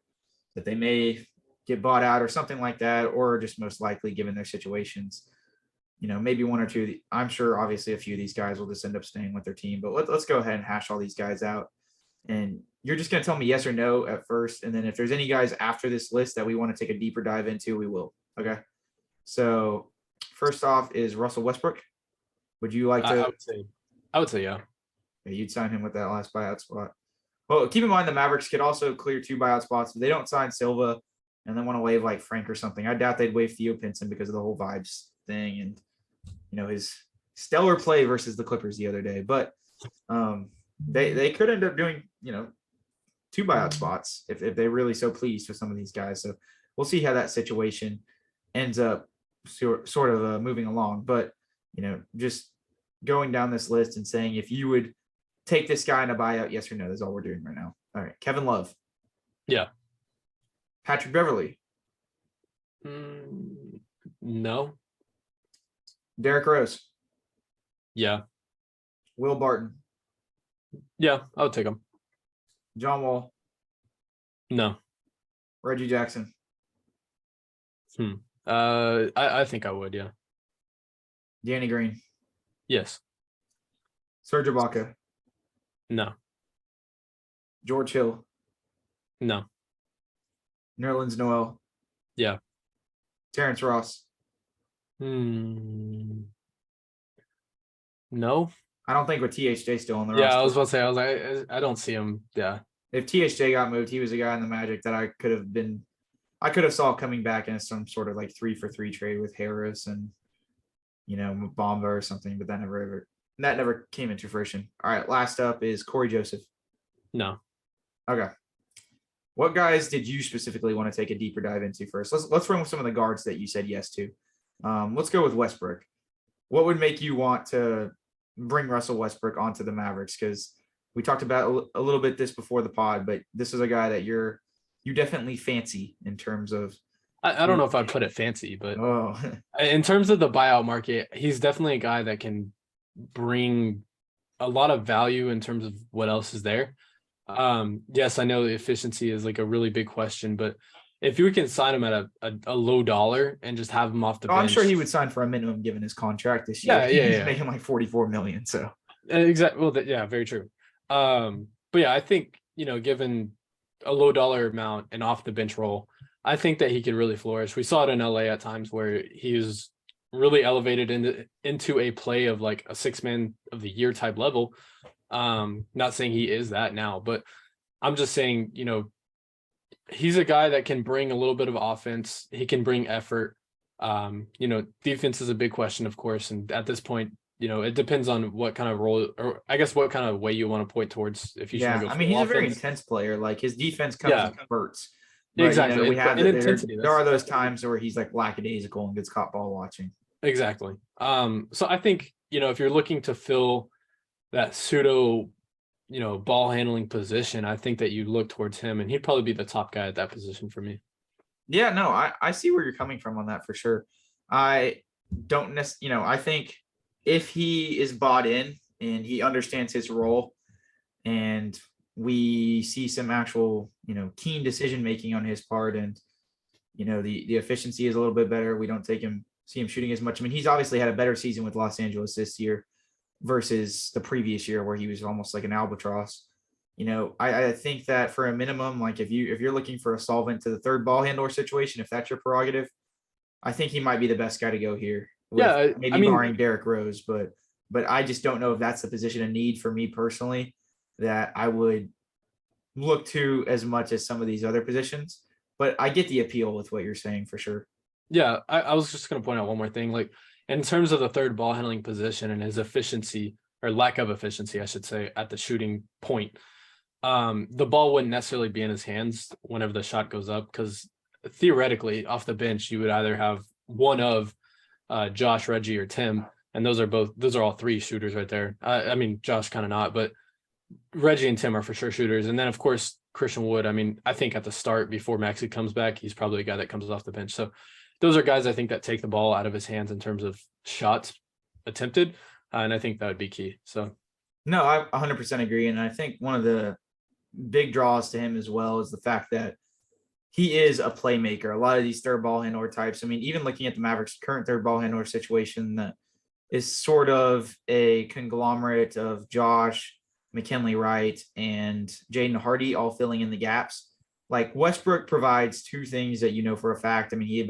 that they may get bought out or something like that, or just most likely given their situations. Maybe one or two. I'm sure obviously a few of these guys will just end up staying with their team, but let's go ahead and hash all these guys out. And you're just going to tell me yes or no at first. And then if there's any guys after this list that we want to take a deeper dive into, we will. Okay. So first off is Russell Westbrook. Would you like to? I would say, yeah. You'd sign him with that last buyout spot. Well, keep in mind the Mavericks could also clear 2 buyout spots. If they don't sign Silva and then want to waive like Frank or something, I doubt they'd waive Theo Pinson because of the whole vibes thing and, his stellar play versus the Clippers the other day. But they could end up doing, 2 buyout spots if they're really so pleased with some of these guys. So we'll see how that situation ends up sort of moving along. But, just going down this list and saying if you would take this guy in a buyout, yes or no, that's all we're doing right now. All right. Kevin Love. Yeah. Patrick Beverley. No. Derrick Rose. Yeah. Will Barton. Yeah, I would take him. John Wall. No. Reggie Jackson. I think I would, yeah. Danny Green. Yes. Serge Ibaka. No. George Hill. No. Nerlens Noel. Yeah. Terrence Ross. No. I don't think with THJ still on the Yeah, roster. I was about to say, I don't see him. Yeah. If THJ got moved, he was a guy in the Magic that I could have saw coming back in some sort of like 3-for-3 trade with Harris and, Bamba or something, but that never came into fruition. All right. Last up is Corey Joseph. No. Okay. What guys did you specifically want to take a deeper dive into first? Let's run with some of the guards that you said yes to. Let's go with Westbrook. What would make you want to bring Russell Westbrook onto the Mavericks? Because we talked about a little bit this before the pod, but this is a guy that you definitely fancy in terms of. I don't know if I'd put it fancy, but Oh, in terms of the buyout market, he's definitely a guy that can bring a lot of value in terms of what else is there. Yes, I know the efficiency is like a really big question, but if you can sign him at a low dollar and just have him off the bench, I'm sure he would sign for a minimum given his contract this year. Yeah. He's making like $44 million. So exactly. Well, yeah, very true. But yeah, I think, given a low dollar amount and off the bench role, I think that he could really flourish. We saw it in LA at times where he was really elevated into a play of like a 6-man of the year type level. Not saying he is that now, but I'm just saying, he's a guy that can bring a little bit of offense. He can bring effort. Defense is a big question, of course. And at this point, it depends on what kind of role, or I guess what kind of way you want to point towards. If you yeah, go I mean, he's offense. a very intense player. Like his defense comes in spurts. But, Exactly. There are those times where he's like lackadaisical and gets caught ball watching. Exactly. So I think, if you're looking to fill that pseudo, ball handling position, I think that you look towards him, and he'd probably be the top guy at that position for me. Yeah, no, I see where you're coming from on that for sure. I I think if he is bought in and he understands his role and we see some actual, keen decision making on his part, and the efficiency is a little bit better. We don't see him shooting as much. I mean, he's obviously had a better season with Los Angeles this year versus the previous year where he was almost like an albatross. I think that for a minimum, like if you're looking for a solvent to the third ball handler situation, if that's your prerogative, I think he might be the best guy to go here. Yeah, Maybe barring Derrick Rose, but I just don't know if that's the position of need for me personally that I would look to as much as some of these other positions. But I get the appeal with what you're saying for sure. Yeah, I was just going to point out one more thing. Like in terms of the third ball handling position and his efficiency or lack of efficiency, I should say, at the shooting point, the ball wouldn't necessarily be in his hands whenever the shot goes up, because theoretically off the bench, you would either have one of Josh, Reggie, or Tim. And those are all three shooters right there. I mean, Josh kind of not, but Reggie and Tim are for sure shooters. And then of course, Christian Wood. I mean, I think at the start before Maxey comes back, he's probably a guy that comes off the bench. So those are guys I think that take the ball out of his hands in terms of shots attempted. And I think that would be key. So no, I 100% agree. And I think one of the big draws to him as well is the fact that he is a playmaker. A lot of these third ball handler types. I mean, even looking at the Mavericks' current third ball handler situation, that is sort of a conglomerate of Josh, McKinley Wright, and Jaden Hardy all filling in the gaps. Like Westbrook provides two things that for a fact. I mean, he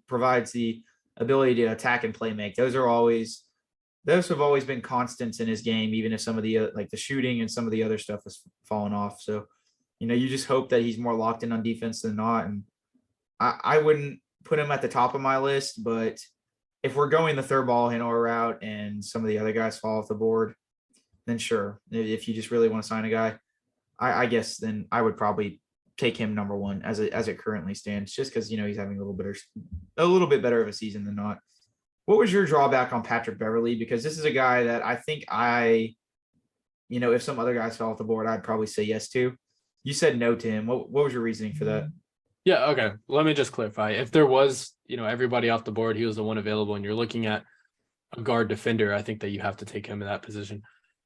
provides the ability to attack and play make. Those have always been constants in his game, even if some of the like the shooting and some of the other stuff has fallen off. So, you just hope that he's more locked in on defense than not. And I wouldn't put him at the top of my list, but if we're going the third ball handler route and some of the other guys fall off the board, then sure. If you just really want to sign a guy, I guess then I would probably take him number one as it currently stands, just because he's having a little bit better of a season than not. What was your drawback on Patrick Beverley? Because this is a guy that I think if some other guys fell off the board, I'd probably say yes to. You said no to him. What was your reasoning for that? Yeah, okay. Let me just clarify. If there was, everybody off the board, he was the one available, and you're looking at a guard defender, I think that you have to take him in that position.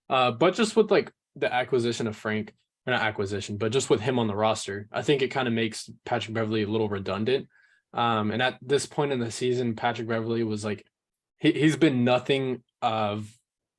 But just with like the acquisition of Frank, or not acquisition, but just with him on the roster, I think it kind of makes Patrick Beverley a little redundant. And at this point in the season, Patrick Beverley was like, he's been nothing of,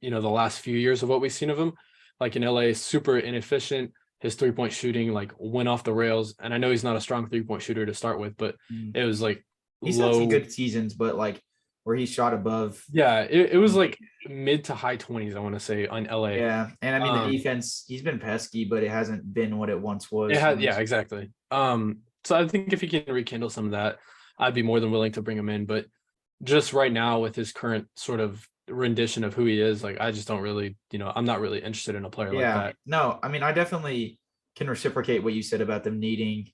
the last few years of what we've seen of him. Like in LA, super inefficient. His 3-point shooting like went off the rails. And I know he's not a strong 3-point shooter to start with, but it was like he's had some good seasons, but like where he shot above. Yeah, it was like mid to high 20s, I want to say, on LA. Yeah, and I mean the defense, he's been pesky, but it hasn't been what it once was. Yeah, exactly. So I think if he can rekindle some of that, I'd be more than willing to bring him in. But just right now with his current sort of rendition of who he is, like I just don't really, I'm not really interested in a player like that. No, I mean I definitely can reciprocate what you said about them needing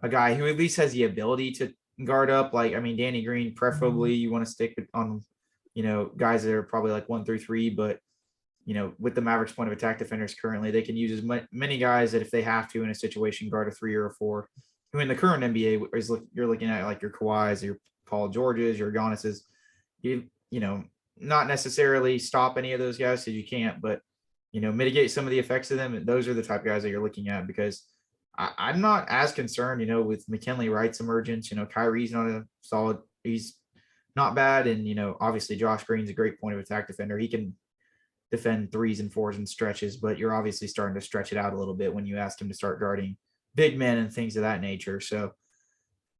a guy who at least has the ability to guard up. Like, I mean, Danny Green, preferably you want to stick on, guys that are probably like 1 through 3, but with the Mavericks point of attack defenders currently, they can use as many guys that if they have to in a situation, guard a 3 or a 4. Who in the current NBA you're looking at like your Kawhis, your Paul Georges, your Giannis's, not necessarily stop any of those guys because you can't, but mitigate some of the effects of them. And those are the type of guys that you're looking at, because I'm not as concerned, with McKinley Wright's emergence. Kyrie's not a solid, he's not bad. And, obviously Josh Green's a great point of attack defender. He can defend 3s and 4s and stretches, but you're obviously starting to stretch it out a little bit when you ask him to start guarding big men and things of that nature. So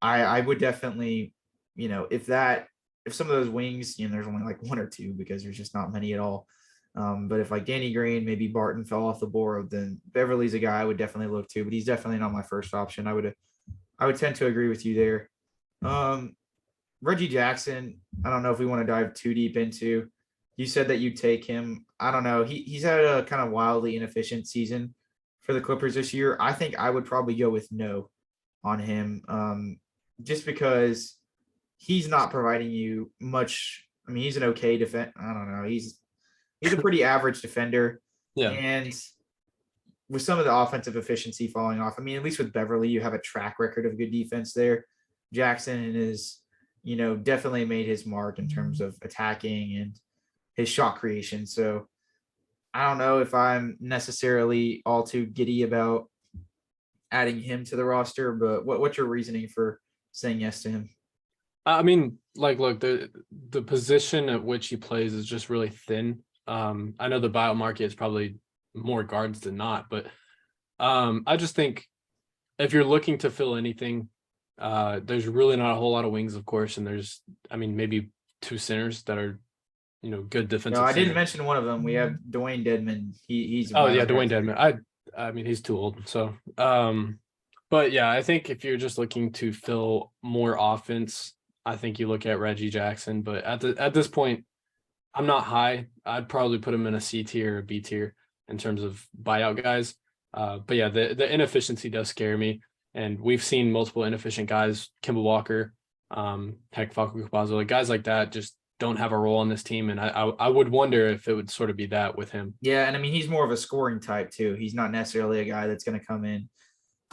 I would definitely, if some of those wings, there's only like 1 or 2 because there's just not many at all. But if like Danny Green, maybe Barton fell off the board, then Beverly's a guy I would definitely look to, but he's definitely not my first option. I would tend to agree with you there. Reggie Jackson, I don't know if we want to dive too deep into. You said that you'd take him. I don't know. He's had a kind of wildly inefficient season for the Clippers this year. I think I would probably go with no on him, just because he's not providing you much. I mean, he's an okay defense. I don't know. He's a pretty average defender. Yeah. And with some of the offensive efficiency falling off, I mean, at least with Beverly, you have a track record of good defense there. Jackson in his definitely made his mark in terms of attacking and his shot creation. So I don't know if I'm necessarily all too giddy about adding him to the roster, but what's your reasoning for saying yes to him? I mean, like, look, the position at which he plays is just really thin. I know the buyout market is probably more guards than not, but I just think if you're looking to fill anything, there's really not a whole lot of wings, of course, and there's, I mean, maybe two centers that are, good defensive. No, I didn't centers. mention one of them. We have Dwayne Dedman. He's Oh yeah, Dwayne Dedman. I mean, he's too old. So, but yeah, I think if you're just looking to fill more offense, I think you look at Reggie Jackson. But at this point, I'm not high. I'd probably put him in a C tier or B tier in terms of buyout guys. But yeah, the inefficiency does scare me, and we've seen multiple inefficient guys, Kemba Walker, heck, Facu Campazzo, like guys like that just don't have a role on this team, and I would wonder if it would sort of be that with him. Yeah, and I mean he's more of a scoring type too. He's not necessarily a guy that's going to come in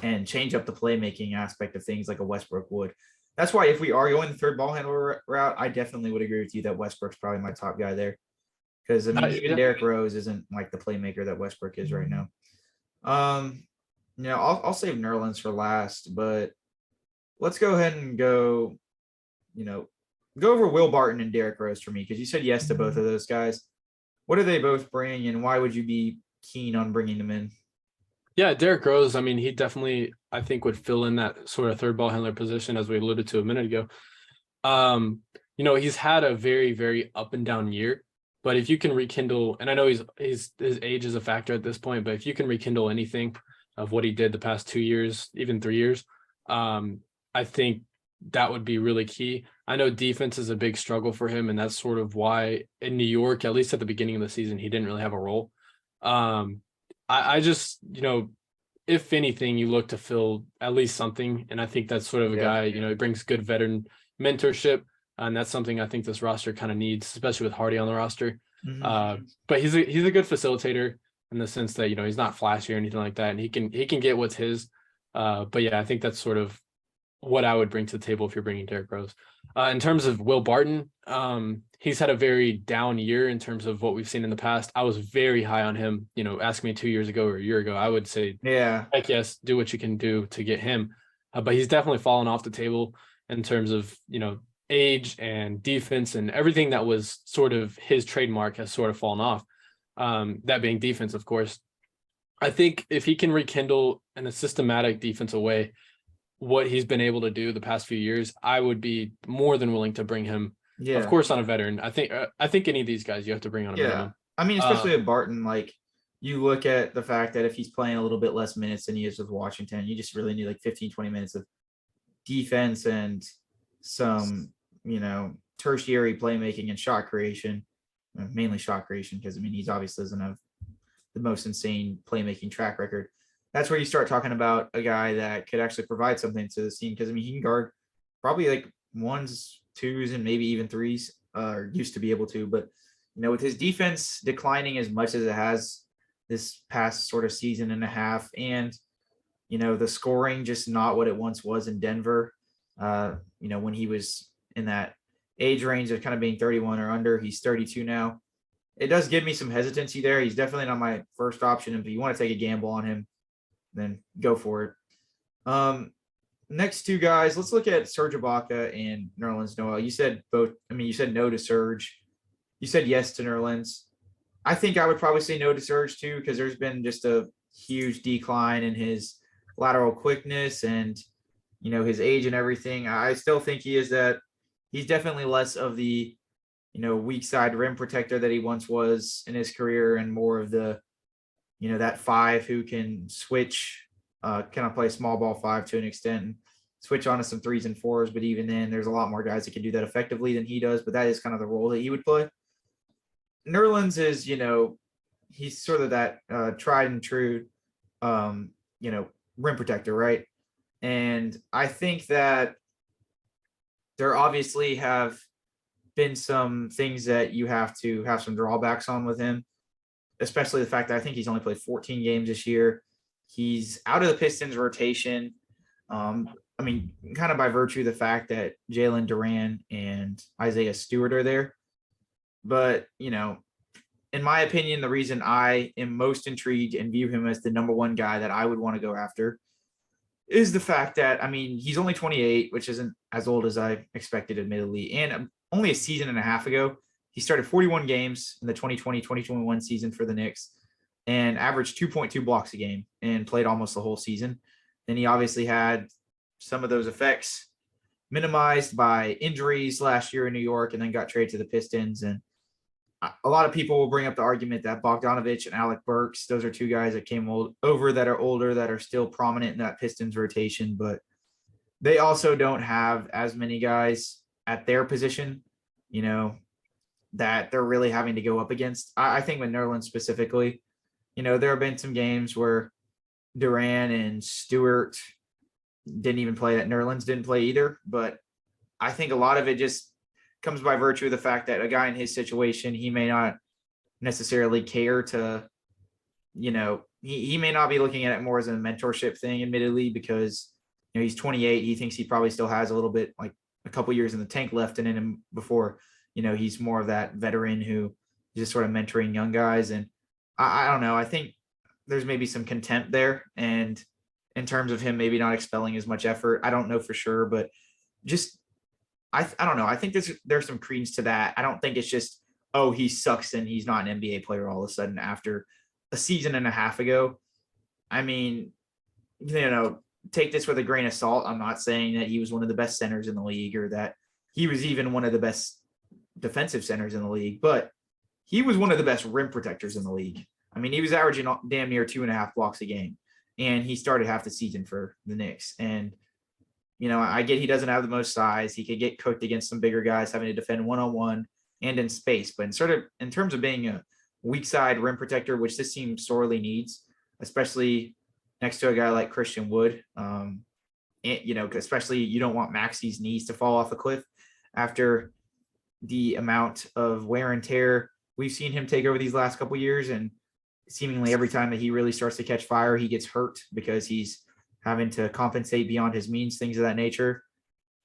and change up the playmaking aspect of things like a Westbrook would. That's why if we are going the third ball handler route, I definitely would agree with you that Westbrook's probably my top guy there. Because I mean, even Derrick Rose isn't like the playmaker that Westbrook is right now. I'll save Nerlens for last, but let's go ahead and go over Will Barton and Derrick Rose for me, because you said yes to both of those guys. What do they both bring, and why would you be keen on bringing them in? Yeah, Derrick Rose, I mean, he definitely, I think, would fill in that sort of third ball handler position, as we alluded to a minute ago. He's had a very, very up and down year, but if you can rekindle, and I know his age is a factor at this point, but if you can rekindle anything of what he did the past 2 years, even 3 years, I think that would be really key. I know defense is a big struggle for him, and that's sort of why in New York, at least at the beginning of the season, he didn't really have a role. I just, if anything, you look to fill at least something. And I think that's sort of a guy, he brings good veteran mentorship. And that's something I think this roster kind of needs, especially with Hardy on the roster. Mm-hmm. But he's a good facilitator in the sense that, he's not flashy or anything like that. And he can get what's his. But yeah, I think that's sort of what I would bring to the table if you're bringing Derrick Rose. In terms of Will Barton, he's had a very down year in terms of what we've seen in the past. I was very high on him. Ask me 2 years ago or a year ago, I would say, heck yes, do what you can do to get him. But he's definitely fallen off the table in terms of, age and defense, and everything that was sort of his trademark has sort of fallen off. That being defense, of course. I think if he can rekindle in a systematic defensive way what he's been able to do the past few years, I would be more than willing to bring him. Yeah. Of course, on a veteran. I think any of these guys you have to bring on a minimum. I mean, especially with Barton, like you look at the fact that if he's playing a little bit less minutes than he is with Washington, you just really need like 15, 20 minutes of defense and some, tertiary playmaking and shot creation, mainly shot creation, because I mean, he's obviously doesn't have the most insane playmaking track record. That's where you start talking about a guy that could actually provide something to the team, because I mean, he can guard probably like ones, twos, and maybe even threes, or used to be able to. But with his defense declining as much as it has this past sort of season and a half, and the scoring just not what it once was in Denver, when he was in that age range of kind of being 31 or under. He's 32 now. It does give me some hesitancy there. He's definitely not my first option. If you want to take a gamble on him, then go for it. Next two guys, let's look at Serge Ibaka and Nerlens Noel. You said both. I mean, you said no to Serge. You said yes to Nerlens. I think I would probably say no to Serge too, because there's been just a huge decline in his lateral quickness and, his age and everything. I still think he's definitely less of the, weak side rim protector that he once was in his career, and more of the, that five who can switch, kind of play small ball five to an extent, and switch onto some threes and fours. But even then, there's a lot more guys that can do that effectively than he does. But that is kind of the role that he would play. Nerlens is, he's sort of that tried and true, rim protector, right? And I think that there obviously have been some things that you have to have some drawbacks on with him, especially the fact that I think he's only played 14 games this year. He's out of the Pistons rotation. I mean, kind of by virtue of the fact that Jalen Duran and Isaiah Stewart are there. But, in my opinion, the reason I am most intrigued and view him as the number one guy that I would want to go after is the fact that, I mean, he's only 28, which isn't as old as I expected, admittedly. And only a season and a half ago, he started 41 games in the 2020-2021 season for the Knicks and averaged 2.2 blocks a game and played almost the whole season. And he obviously had some of those effects minimized by injuries last year in New York and then got traded to the Pistons. And a lot of people will bring up the argument that Bogdanovich and Alec Burks, those are two guys that came over that are older, that are still prominent in that Pistons rotation, but they also don't have as many guys at their position, that they're really having to go up against. I think with Nerlens specifically, there have been some games where Duran and Stewart didn't even play, that Nerlens didn't play either, but I think a lot of it just comes by virtue of the fact that a guy in his situation, he may not necessarily care to, he may not be looking at it more as a mentorship thing, admittedly, because, he's 28. He thinks he probably still has a little bit, like a couple years in the tank left in him before, he's more of that veteran who is just sort of mentoring young guys. And I don't know. I think there's maybe some contempt there. And in terms of him maybe not expelling as much effort, I don't know for sure, but just, I don't know. I think there's some credence to that. I don't think it's just, oh, he sucks and he's not an NBA player all of a sudden after a season and a half ago. I mean, take this with a grain of salt. I'm not saying that he was one of the best centers in the league or that he was even one of the best defensive centers in the league, but he was one of the best rim protectors in the league. I mean, he was averaging damn near 2.5 blocks a game, and he started half the season for the Knicks. And I get he doesn't have the most size. He could get cooked against some bigger guys having to defend one-on-one and in space. But in terms of being a weak side rim protector, which this team sorely needs, especially next to a guy like Christian Wood, especially you don't want Maxi's knees to fall off a cliff after the amount of wear and tear we've seen him take over these last couple of years. And seemingly every time that he really starts to catch fire, he gets hurt because he's having to compensate beyond his means, things of that nature.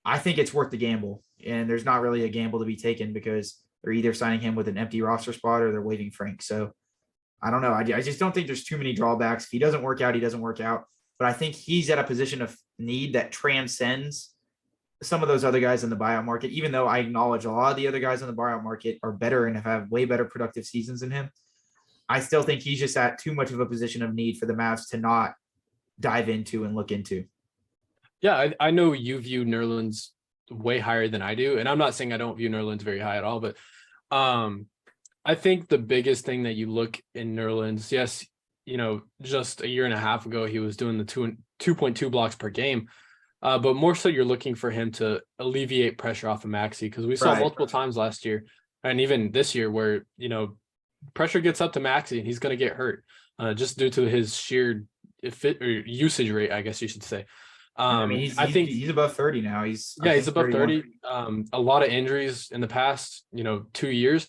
I think it's worth the gamble. And there's not really a gamble to be taken because they're either signing him with an empty roster spot or they're waiving Frank. So I don't know. I just don't think there's too many drawbacks. If he doesn't work out, he doesn't work out. But I think he's at a position of need that transcends some of those other guys in the buyout market, even though I acknowledge a lot of the other guys in the buyout market are better and have way better productive seasons than him. I still think he's just at too much of a position of need for the Mavs to not dive into and look into. Yeah, I know you view Nerlens way higher than I do, and I'm not saying I don't view Nerlens very high at all, but I think the biggest thing that you look in Nerlens, yes, just a year and a half ago he was doing the 2.2 blocks per game, but more so you're looking for him to alleviate pressure off of Maxey, because we saw multiple times last year and even this year where pressure gets up to Maxey and he's going to get hurt just due to his sheer usage rate, I guess you should say. I think he's above 30 now. He's above 30. A lot of injuries in the past, 2 years.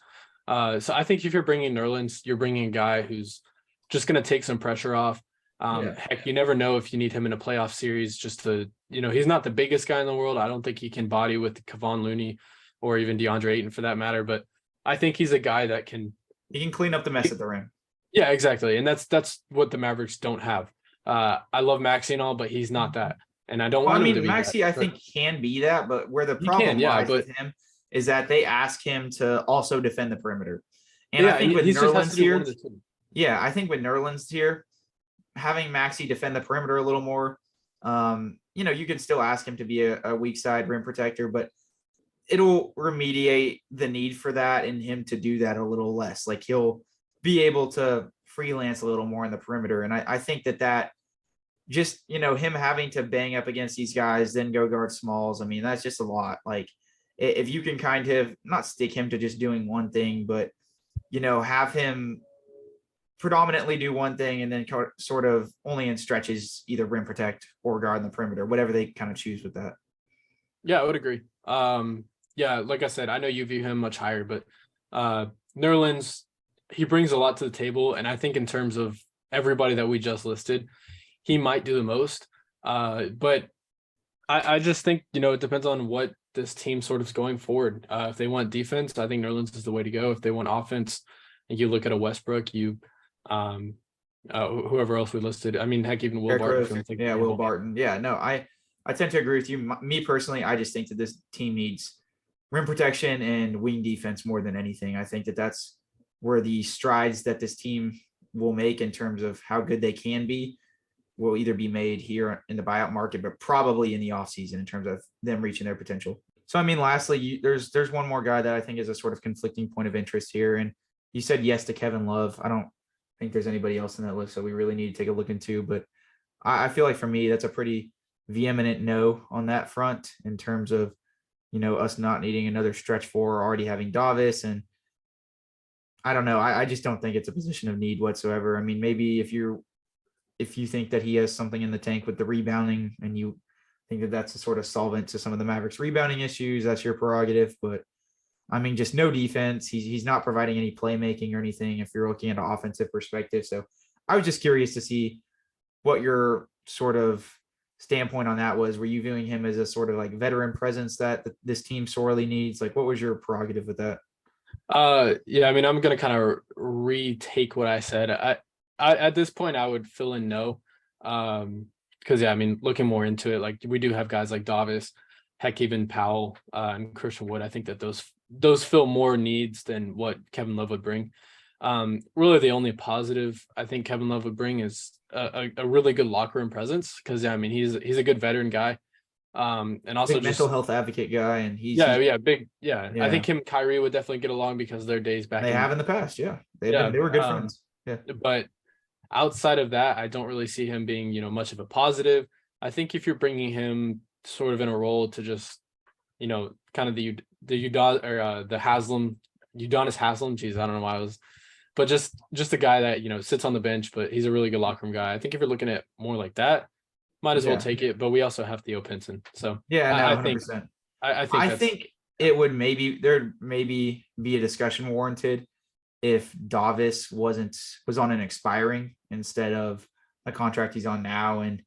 So I think if you're bringing Nerlens, you're bringing a guy who's just going to take some pressure off. Heck, you never know if you need him in a playoff series just to, he's not the biggest guy in the world. I don't think he can body with Kevon Looney or even DeAndre Ayton for that matter, but I think he's a guy that he can clean up the mess at the rim. Yeah, exactly. And that's what the Mavericks don't have. I love Maxey and all, but he's not that. And I don't want him to be Maxey, that, I think can be that, but where the problem lies with him is that they ask him to also defend the perimeter. And I think with Nerlens here, I think with Nerlens here, having Maxey defend the perimeter a little more, you can still ask him to be a weak side rim protector, but it'll remediate the need for that and him to do that a little less. Like he'll be able to freelance a little more in the perimeter. And I think that just, him having to bang up against these guys, then go guard smalls. I mean, that's just a lot. Like if you can kind of not stick him to just doing one thing, but, have him predominantly do one thing and then sort of only in stretches, either rim protect or guard in the perimeter, whatever they kind of choose with that. Yeah, I would agree. Like I said, I know you view him much higher, but Nerlens, he brings a lot to the table. And I think in terms of everybody that we just listed, he might do the most. But I just think, it depends on what this team sort of is going forward. If they want defense, I think Nerlens is the way to go. If they want offense, and you look at a Westbrook, whoever else we listed. I mean, heck, even Will Derrick Barton. Rose. If you want to take Yeah, an Will example. Barton. Yeah, no, I tend to agree with you. Me personally, I just think that this team needs rim protection and wing defense more than anything. I think that that's where the strides that this team will make in terms of how good they can be will either be made here in the buyout market, but probably in the offseason in terms of them reaching their potential. So, I mean, lastly, there's one more guy that I think is a sort of conflicting point of interest here. And you said yes to Kevin Love. I don't think there's anybody else in that list, so we really need to take a look into. But I feel like for me, that's a pretty vehement no on that front in terms of, us not needing another stretch four, already having Davis. And I don't know. I just don't think it's a position of need whatsoever. I mean, maybe if you think that he has something in the tank with the rebounding and you think that that's a sort of solvent to some of the Mavericks rebounding issues, that's your prerogative. But I mean, just no defense. He's not providing any playmaking or anything if you're looking at an offensive perspective. So I was just curious to see what your sort of standpoint on that was. Were you viewing him as a sort of like veteran presence that this team sorely needs? Like, what was your prerogative with that? Yeah, I mean, I'm gonna kind of retake what I said. I at this point I would fill in no. Because yeah, I mean, looking more into it, like we do have guys like Davis, heck, even Powell, and Christian Wood. I think that those fill more needs than what Kevin Love would bring. Really the only positive I think Kevin Love would bring is a really good locker room presence. Because yeah, I mean, he's a good veteran guy. And also Big just mental health advocate guy, and big. Yeah. I yeah, think him and Kyrie would definitely get along because of their days back they in. have in the past. Yeah, Yeah. they were good friends. Yeah. But outside of that, I don't really see him being, much of a positive. I think if you're bringing him sort of in a role to just, kind of the Haslam, Udonis Haslam. Geez, I don't know why I was, but just a guy that sits on the bench, but he's a really good locker room guy. I think if you're looking at more like that, might as well Yeah. take it. But we also have Theo Pinson, so Yeah, no, I think 100%. I think I that's think it would there'd maybe be a discussion warranted if Davis was on an expiring instead of a contract he's on now, and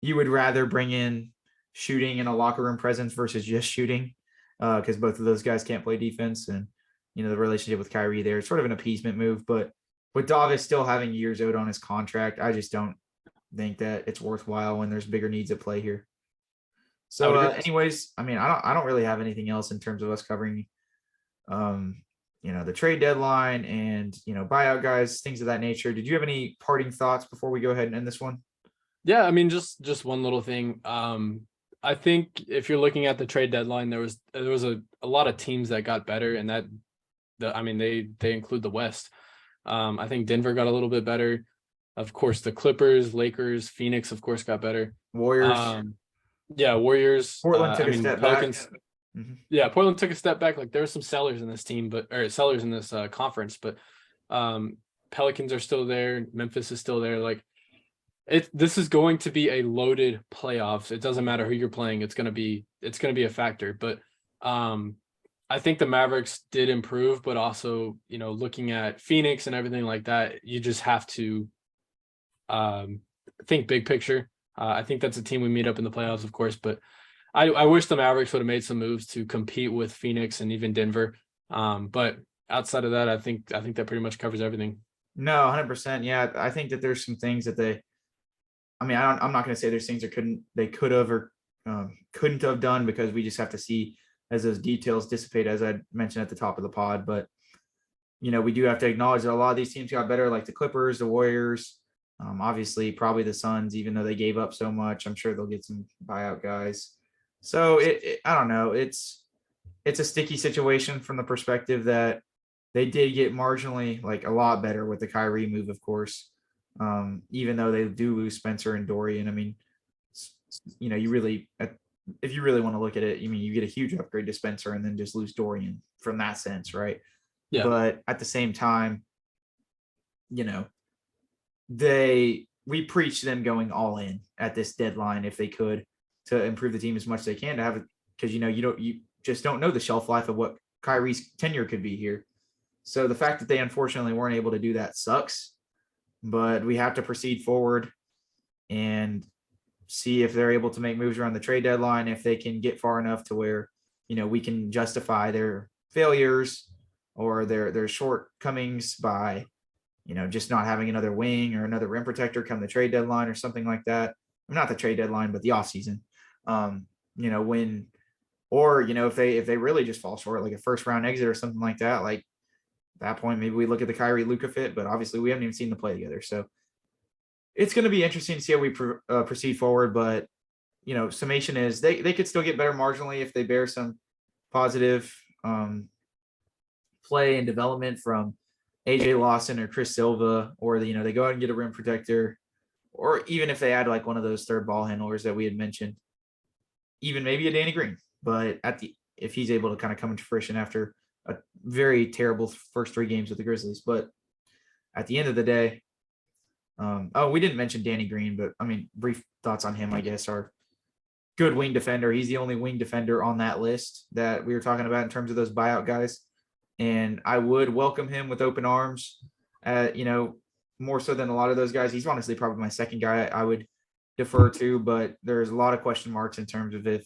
you would rather bring in shooting and a locker room presence versus just shooting, because both of those guys can't play defense, and the relationship with Kyrie there is sort of an appeasement move. But with Davis still having years owed on his contract, I just don't think that it's worthwhile when there's bigger needs at play here. I So, would agree. anyways, I mean, I don't really have anything else in terms of us covering, the trade deadline and buyout guys, things of that nature. Did you have any parting thoughts before we go ahead and end this one? Yeah, I mean, just one little thing. I think if you're looking at the trade deadline, there was a lot of teams that got better, and they include the West. I think Denver got a little bit better. Of course, the Clippers, Lakers, Phoenix, of course, got better. Warriors. Yeah, Warriors. Portland took a step Pelicans. back. Mhm. Yeah, Portland took a step back. Like there were some sellers in this team, or sellers in this conference, but Pelicans are still there. Memphis is still there. Like this is going to be a loaded playoffs. It doesn't matter who you're playing. It's gonna be a factor. But I think the Mavericks did improve, but also looking at Phoenix and everything like that, you just have to think big picture. I think that's a team we meet up in the playoffs, of course, but I wish the Mavericks would have made some moves to compete with Phoenix and even Denver. But outside of that, I think that pretty much covers everything. No, 100%. Yeah, I think that there's some things that I'm not going to say there's things they could have or couldn't have done, because we just have to see as those details dissipate, as I mentioned at the top of the pod. But we do have to acknowledge that a lot of these teams got better, like the Clippers, the Warriors, obviously probably the Suns, even though they gave up so much. I'm sure they'll get some buyout guys. So I don't know. It's a sticky situation from the perspective that they did get marginally, like a lot better with the Kyrie move, of course. Even though they do lose Spencer and Dorian. I mean, if you really want to look at it, you get a huge upgrade to Spencer and then just lose Dorian from that sense, right? Yeah. But at the same time, we preach them going all in at this deadline if they could, to improve the team as much as they can, to have it, because you just don't know the shelf life of what Kyrie's tenure could be here. So the fact that they unfortunately weren't able to do that sucks, but we have to proceed forward and see if they're able to make moves around the trade deadline, if they can get far enough to where, we can justify their failures or their shortcomings by, just not having another wing or another rim protector come the trade deadline or something like that. Not the trade deadline, but the offseason. When, or, if they really just fall short, like a first round exit or something like that, like at that point, maybe we look at the Kyrie Luka fit, but obviously we haven't even seen them play together. So it's going to be interesting to see how we proceed forward. But, summation is they could still get better marginally if they bear some positive play and development from A.J. Lawson or Chris Silva, or they go out and get a rim protector, or even if they add like one of those third ball handlers that we had mentioned, even maybe a Danny Green. But if he's able to kind of come into fruition after a very terrible first 3 games with the Grizzlies. But at the end of the day, we didn't mention Danny Green, but I mean, brief thoughts on him, I guess, are good wing defender. He's the only wing defender on that list that we were talking about in terms of those buyout guys. And I would welcome him with open arms, more so than a lot of those guys. He's honestly probably my second guy I would defer to, but there's a lot of question marks in terms of if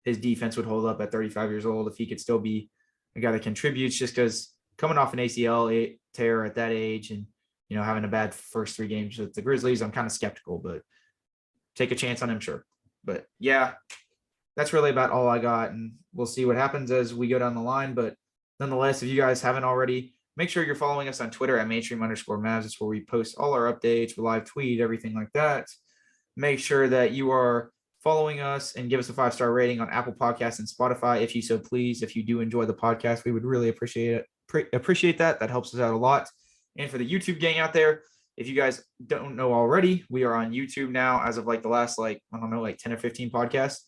his defense would hold up at 35 years old, if he could still be a guy that contributes, just because coming off an ACL tear at that age and, having a bad first 3 games with the Grizzlies, I'm kind of skeptical, but take a chance on him, sure. But yeah, that's really about all I got, and we'll see what happens as we go down the line. But nonetheless, if you guys haven't already, make sure you're following us on Twitter at mainstream_Mavs. It's where we post all our updates, we live tweet, everything like that. Make sure that you are following us and give us a 5-star rating on Apple Podcasts and Spotify, if you so please. If you do enjoy the podcast, we would really appreciate that. That helps us out a lot. And for the YouTube gang out there, if you guys don't know already, we are on YouTube now as of like the last, 10 or 15 podcasts.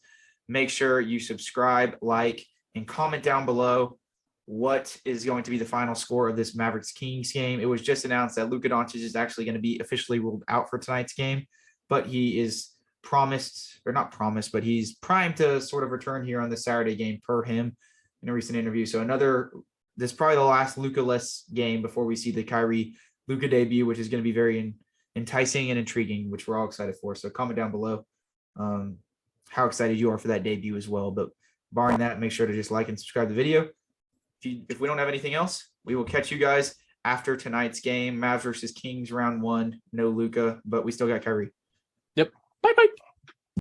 Make sure you subscribe, like, and comment down below what is going to be the final score of this Mavericks Kings game. It was just announced that Luka Doncic is actually going to be officially ruled out for tonight's game, but he is but he's primed to sort of return here on the Saturday game per him in a recent interview. So this is probably the last Luka-less game before we see the Kyrie Luka debut, which is going to be very enticing and intriguing, which we're all excited for. So comment down below how excited you are for that debut as well. But barring that, make sure to just like and subscribe to the video. If we don't have anything else, we will catch you guys after tonight's game. Mavs versus Kings round 1. No Luka, but we still got Kyrie. Yep. Bye-bye.